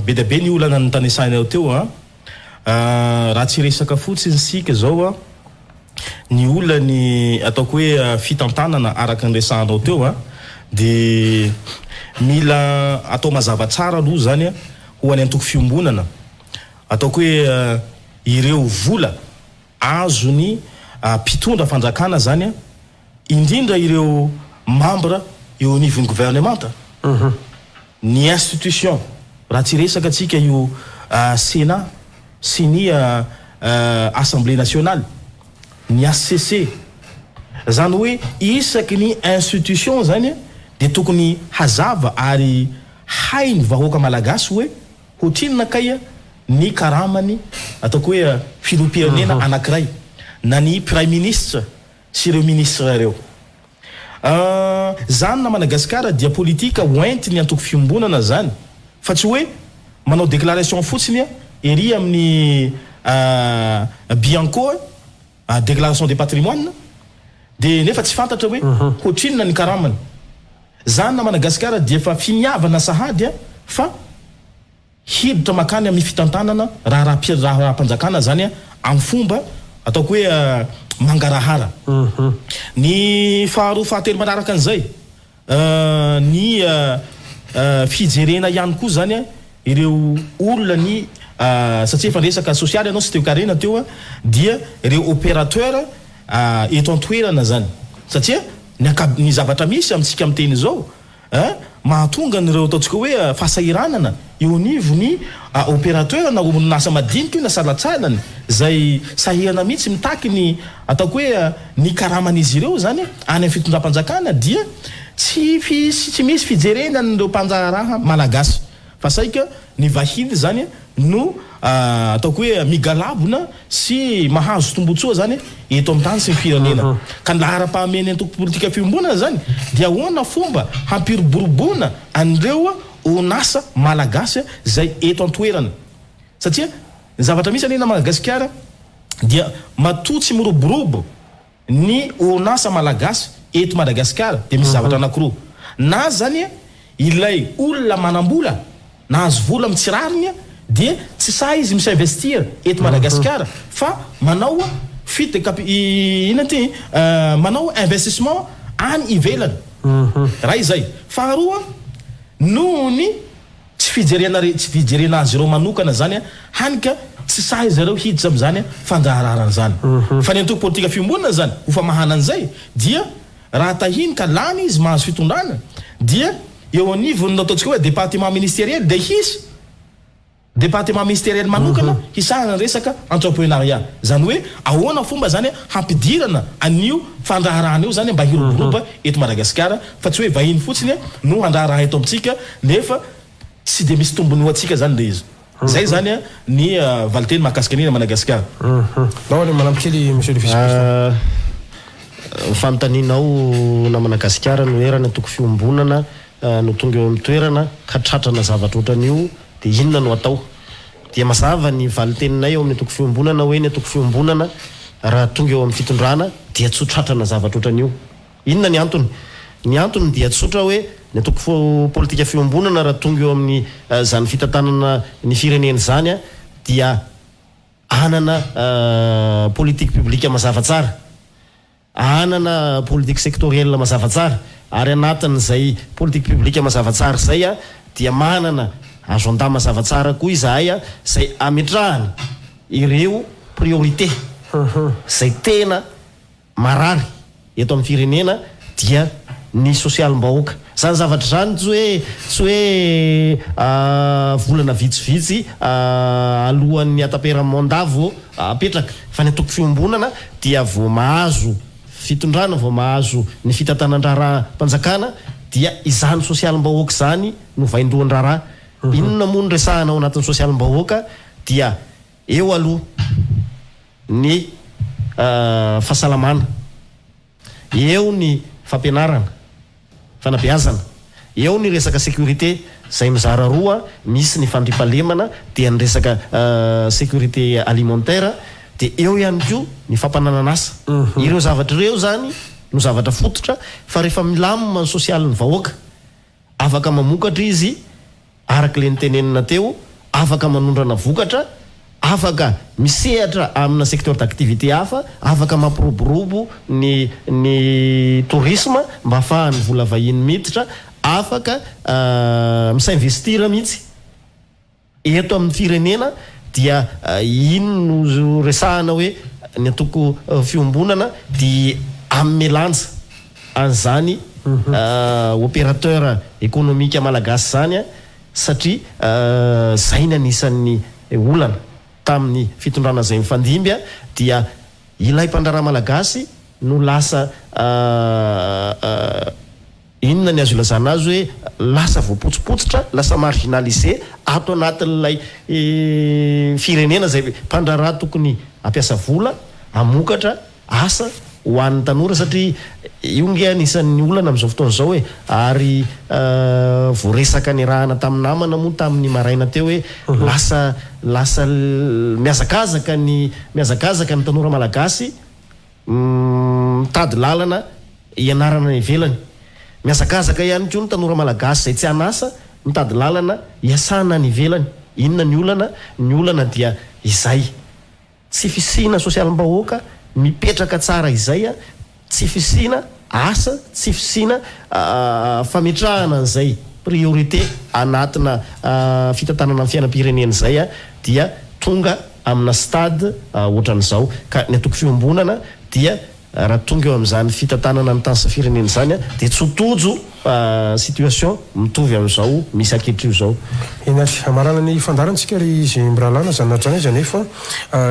be dia be ny olana ny tanesainao teo raha tsy resaka fotsiny sika zao ny olany ataoko hoe fitantanana araka ny resahanao teo dia mila atao mazava tsara aloha zany ho any antoko fiombonana ataoko hoe ireo vola azony mpitondra fanjakana zany indrindra ireo membre eo anivon'ny gouvernementa ny institution raha tsy resaka atsika io sénat sy ny assemblée nationale ny ACC zany hoe isaky ny institution zany dia tokony hazava ary hainy vahoaka malagasy hoe ho tinona kay ny karamany ataoko hoe filoham-pirenena anankiray na ny prime ministre sy ireo ministre ireo. Zany na Madagasikara dia politika hoenty ny antoko fiombonana zany fa tsy hoe manao déclaration fotsiny ery amin'ny Bianco déclaration des patrimoines de nefa tsy fantatra hoe hoatrinona ny karamany. Zany na Madagasikara dia efa finiavana sahady fa hiditra makany amin'ny fitantanana raha mpanjakana zany amin'ny fomba ataoko hoe mangarahara. Ny faharoa fahatelo manaraka an'izay ny fijerena ihany koa zany ireo olona ny satria efa resaka sosialy ianao sy teo karena teo dia ireo opérateur eto an-toerana zany satria ny zavatra misy amintsika amin'ny teny zao mahatonga nireo ataontsika hoe fahasahiranana eo nivo ny opérateur na orinasa madinika io na salatsalany zay sahirana mihitsy mitaky ny ataoko hoe ny karaman'izy ireo zany any amin'ny fitondram-panjakana dia tsy misy fijerena nireo mpanjaraha malagasy fa saika ny vahiny zany no ataoko hoe migalabona sy mahazo tombotsoa zany eto amin'ny tany sy ny firenena ka ny lahara-pahameny antoko politika fiombonana zany dia ahoana fomba hampiroboroboana an'ireo onasa malagasy zay eto an-toerana satria ny zavatra misy anena Madagasikara dia matotsy miroborobo ny onasa malagasy eto Madagasikara dia misy zavatra anankiroa na zany ilay olona manambola na azo vola mitsirariny dia tsy sa izy misy investir eto Madagasikara fa manao manao investissement any ivelany raha izay. Faharoa noho ny tsy fijerena azy ireo manokana zany hanika tsy sa izy ireo hiditra am'zany fanjahararana zany fa ny antoko politika fiombonana zany ho famahana an'izay dia raha tahiny ka lany izy mahazo fitondrana dia eo anivony ataontsika hoe département ministériel de hisy département ministériel manokana hisahana resaka entrepreneuriat zany hoe ahoana fomba zany hampidirana an'io fandraharahana io zany mba hiroboroba eto Madagasikara fa tsy hoe vahiny fotsiny no handraharaha eto amintsika nefa tsy de misy tombony ho atsika zany le izy zay zany ny valiteny mahakasika an'iny Madagasikara. Nahoana manampikely monsieur le vice-président fanotaninao na Madagasikara no erana toko fiombonana no tonga eo amin'ny toerana ka tratrana zavatra ohatran'io dia inona no atao dia mazava ny valiteninay eo amin'ny toko fiombonana hoe ny toko fiombonana raha tonga eo amin'ny fitondrana dia tsy tratrana zavatra ohatran'io. Inona ny antony? Ny antony dia tsotra hoe ny toko politika fiombonana raha tonga eo amin'ny zany fitantanana ny firenena zany dia anana politique publique mazava tsara, anana politique sectorielle mazava tsara ary anatin'izay politique publique mazava tsara zay dia manana azo anda mazava tsara koa izahay zay ametrahana ireo priorité zay tena marary eto amin'ny firenena dia ny social-mbahoaka. Zany zavatra zany tsy hoe volana vitsivitsy alohan'ny ataperamondavo apetraka fa ny toko fiombonana dia vao mahazo fitondrana vao mahazo ny fitantanan-draharaha mpanjakana dia izany social-mbahoaka zany no vaindohan-draharaha. Inona moa ny resahana ao anatin'ny social-mbahoaka dia eo aloha ny fahasalamana, eo ny fampianarana, fanabeazana, eo ny resaka sécurité zay mizara roa, misy ny fandripalemana dia ny resaka sécurité alimentaire dia eo ihany koa ny fampanananasa. Ireo zavatra ireo zany no zavatra fototra fa rehefa milamina ny sosialin'ny vahoaka afaka mamokatra izy araka le nitenenina teo, afaka manondrana vokatra, afaka misehatra amina secteur d'activité hafa, afaka mampiroborobo ny tourisme mba ahafahany vola vahiny miditra, afaka misinvestira mihitsy eto amin'ny firenena. Dia ino no resahana hoe ny atoko fiombonana dia amelanja an'izany opérateur économique malagasy zany satria zay ny anisan'ny olana tamin'ny fitondrana zay mifandimby dia ilay mpandraraha malagasy no lasa inona ny azo ilazana azy hoe lasa voapotsipotsitra lasa marginalisé ato anatin'ilay firenena zay mpandraraha tokony ampiasa vola amokatra asa ho an'ny tanora satria io nge anisan'ny olana amin'izao fotoana izao hoe ary voaresaka ny rahana tamin'ny namana moa tamin'ny maraina teo hoe lasa miazakazaka ny tanora malagasy mitady lalana ianarana ny ivelany miazakazaka ihany koa ny tanora malagasy zay tsy anasa mitady lalana iasana ny ivelany inona ny olana dia izay tsy fisina sosialim-bahoaka mipetraka tsara izay a tsy fisina asa tsy fisina fametrahana an'izay priorité anatina fitantanana amin'ny fiainam-pirenena izay a dia tonga amina stade ohatran'izao ka ny atoko fiombonana dia raha tonga eo amin'izany fitantanana ny tany firenena zany a dia tsy hotojo situation mitovy amin'izao misy akehitr'io zao inatry amarana ny fandarantsika ry izy miralana zany natrany izy anefa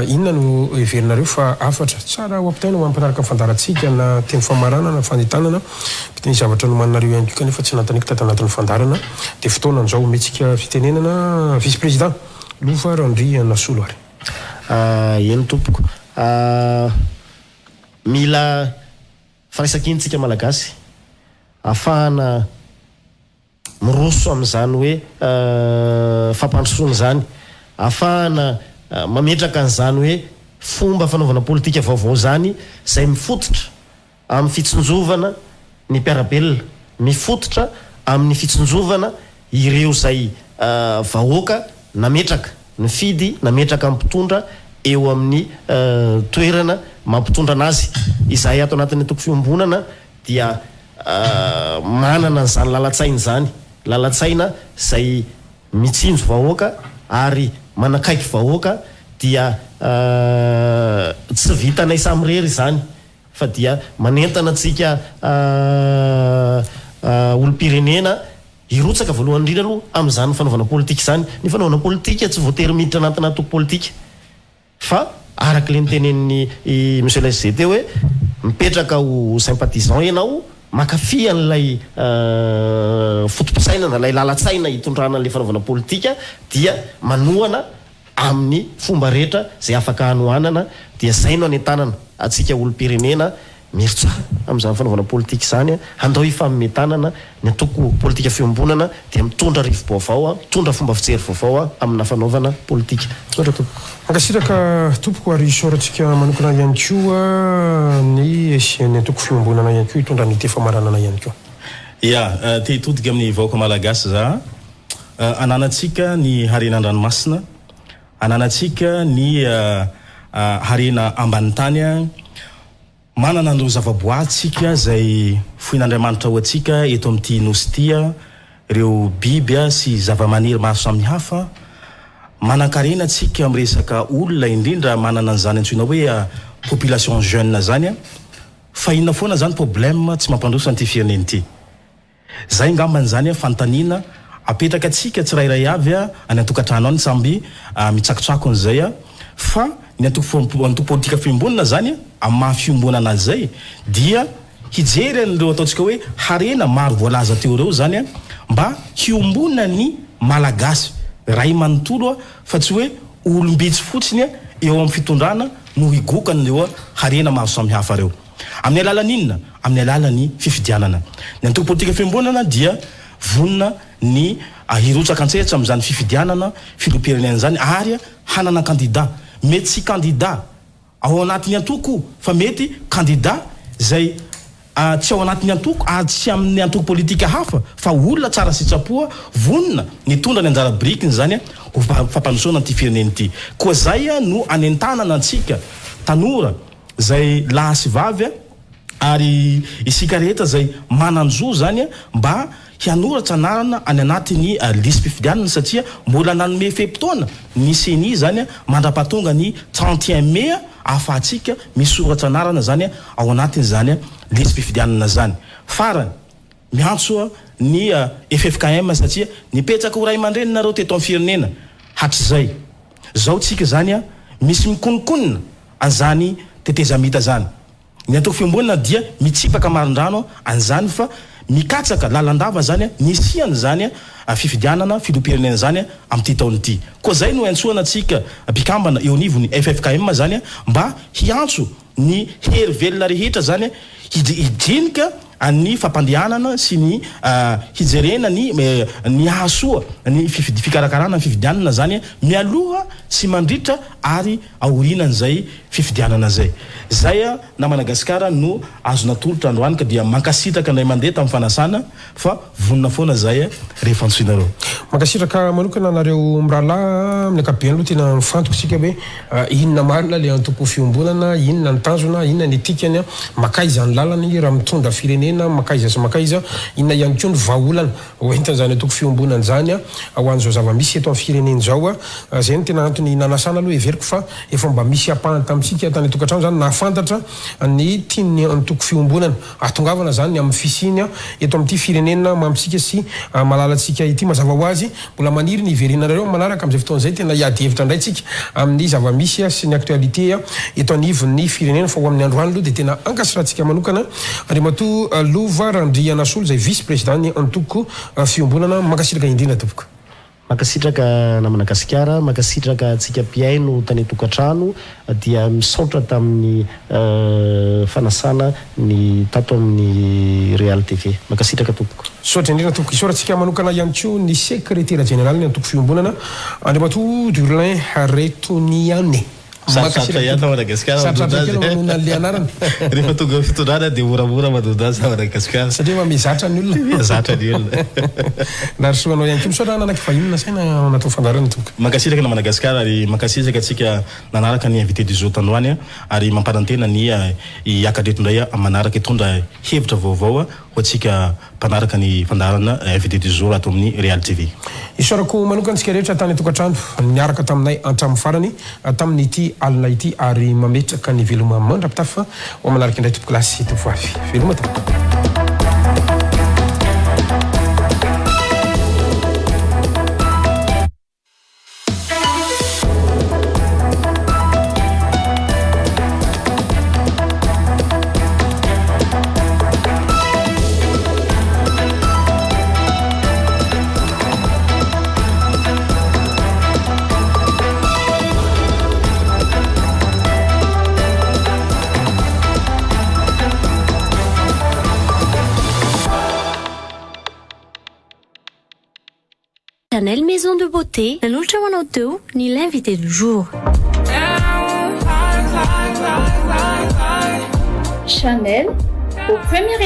inona no heverinareo fa afatra tsara ho ampitaina ho ampanaraka fandarantsika na teny famarana na fanditanana piteny zavatra nomaninareo ihany koa kanefa tsy natanika tata anatin'ny fandarana dia fotoanan'izao metsika fitenenana vice président lova Randry Nasolo ary eny tompoko mila firaisan-kintsika malagasy afahana miroso amin'izany hoe fampandrosoana zany afahana mametraka an'izany hoe fomba fanaovana politika vaovao zany zay mifototra amin'ny fitsinjovana ny mpiarabelona mifototra amin'ny fitsinjovana ireo zay vahoaka nametraka ny fidy nametraka mpitondra eo amin'ny toerana mampitondra anazy izay ato anatin'ny atoko fiombonana dia manana n'izany lalatsaina zany lalatsaina zay mitsinjo vahoaka ary manakaiky vahoaka dia tsy vitanay samyrery zany fa dia manentana antsika olo-pirenena irotsaka voalohany indrindra aloha amin'izany fanaovana politika zany ny fanaovana politika tsy voatery miditra anatina atoko politika fa araka le nitenen'ny monsieur le SG hoe mipetraka ho sympathisant ianao makafy an'ilay fotom-pisainana lay lalatsaina hitondrana an'le fanaovana politika dia manohana amin'ny fomba rehetra zay afaka hanohanana dia zay no anentanana atsika olo-pirenena miritsa amin'izany fanaovana politika zany handao ifamimetanana ny atoko politika fiombonana dia mitondra rivo-baovao mitondra fomba fijery vaovao amina fanaovana politika ankasitraka tompoko ary soratsika manokana ihany koa ny ny atoko fiombonana ihany koa hitondra ny tefamaranana ihany koa ia te hitodika amin'ny vahoaka malagasy za ananatsika ny harenandranomasina ananatsika ny harena ambany tany manana andro zavaboatsika zay foin'Andriamanitra ho atsika eto amin'ity nostia ireo biby sy zava-maniry maro samihafa manan-karena atsika amin'ny resaka olona indrindra manana an'izany antsoina hoe population jeune zany fa inona foana zany problème tsy mampandroso an'ity firenena ity zay ngambany zany fanontaniana apetaka atsika tsirairay avy any an-tokantrano any samby mitsakotsako an'izay fa ny antoko politika fiombonana zany amin'ny mahafiombonana zay dia hijery an'ireo ataontsika hoe harena maro voalaza teo ireo zany mba hiombona ny malagasy ray manontolo fa tsy hoe olombitsy fotsiny eo amin'ny fitondrana no higokany ireo harena maro samihafa reo amin'ny alalan'inona amin'ny alalan'ny fifidianana ny antoko politika fiombonana dia vonona ny hirotsaka antsetra amin'izany fifidianana filopirenena zany ary hanana candidat mety sy candidat ao anatin'ny antoko fa mety candidat zay tsy ao anatin'ny antoko ary tsy amin'ny antoko politika hafa fa olona tsara sitrapoa vonona ny tondra ny anjara brikiny zany ho fampandrosoana an'ity firenena ity koa zay no anentanana antsika tanora zay lahy sy vavy ary isika rehetra zay mananjo zany mba hianoratra anarana any anatin'ny lisy mpifidianana satria mbola nanome fepotona ny CENI zany mandrapatonga ny 31 mai ahafahantsika misoratra anarana zany ao anatin' zany lisy mpifidianana zany farany miantso ny FFKM satria nipetraka ho ray aman-dreny nareo teto amin'ny firenena hatrizay zao tsika zany misy mikonikonina an'izany tetezamita zany ny atoko fiombonana dia mitsipaka marindrano an'izany fa mikatsaka lalandava zany nisiany zany fifidianana filopirenena zany am'ty taonyity koa zay no antsoana atsika mpikambana eo anivony FFKM zany mba hiantso ny hery velona rehetra zany hidinika any fampandehanana sy ny hijerena ny hahasoa ny fikarakarana ny fifidianana zany mialoha sy mandritra ary aorinan'izay fifidianana zay na Madagasikara no azona tolotra androany ka dia mankasitraka ndray mandeha tamin'ny fanasana fa vonona foana zay rehefa antsoinareo mankasitraka manokana nareo mirahalahy amin'ny ankapobeny aloha tena mifantoka sika hoe inona marina le antoko fiombonana inona ny tanjona inona ny tikany makaiza ny lalany raha mitondra firenena makaiza sy makaiza inona ihany koa ny vahaolana hoentina zany antoko fiombonana zany ho an'izao zava-misy eto amin'ny firenena zao zay ny tena antony nanasana aloha everiko fa efa mba misy apahana tamintsika tany tokantrano zany nahafantatra ny tiany antoko fiombonana atongavana zany amin'ny fisiny eto amin'ity firenena mamitsika sy malalatsika ity mazava ho azy mbola maniry ny iverinareo manaraka amin'izay fotoana zay tena hiady hevitra indray tsika amin'ny zava-misy sy ny aktualité eto anivon'ny firenena fa ho amin'ny androany aloha dia tena ankasirantsika manokana Andriamatoa Lova Randriana Solo zay vice président ny antoko fiombonana makasitraka indrindra tompoko makasitraka na Madagasikara makasitraka atsika piaino tany tokantrano dia misaotra tamin'ny fanasana ny tato amin'ny Real TV makasitraka tompoko sotra indrindra tompoko isoratsika manokana ihany koa ny secrétaire général ny antoko fiombonana Andriamatoa Durlin Retoniane sarotra yata Madagasikara le anarany rehefa tonga fitondrana dia moramora madoda azy Madagasikara satria mba mizatra ny olona zatra ny olona narosoanao ihany koa misaotra nanaky vahinona saina natao fandarany tompoko mankasitraka na Madagasikara ary mankasitraka atsika nanaraka ny invité du jour tandroany ary mamparantena ny iakadreto ndray manaraka itondra hevitra vaovao ho atsika mpanaraka ny fandarana invité du jour ato amin'ny Real TV isorako manokana antsika rehetra tany tokantrano niaraka taminay antramin'ny farany tamin'ny ity alina ity ary mametraka ny veloma mandrapitafa ho manaraka indray tompoko lasy tovavy veloma tompoko Chanel Maison de Beauté, nanolotra ho anao teo ny l'invité du jour. Chanel, au premier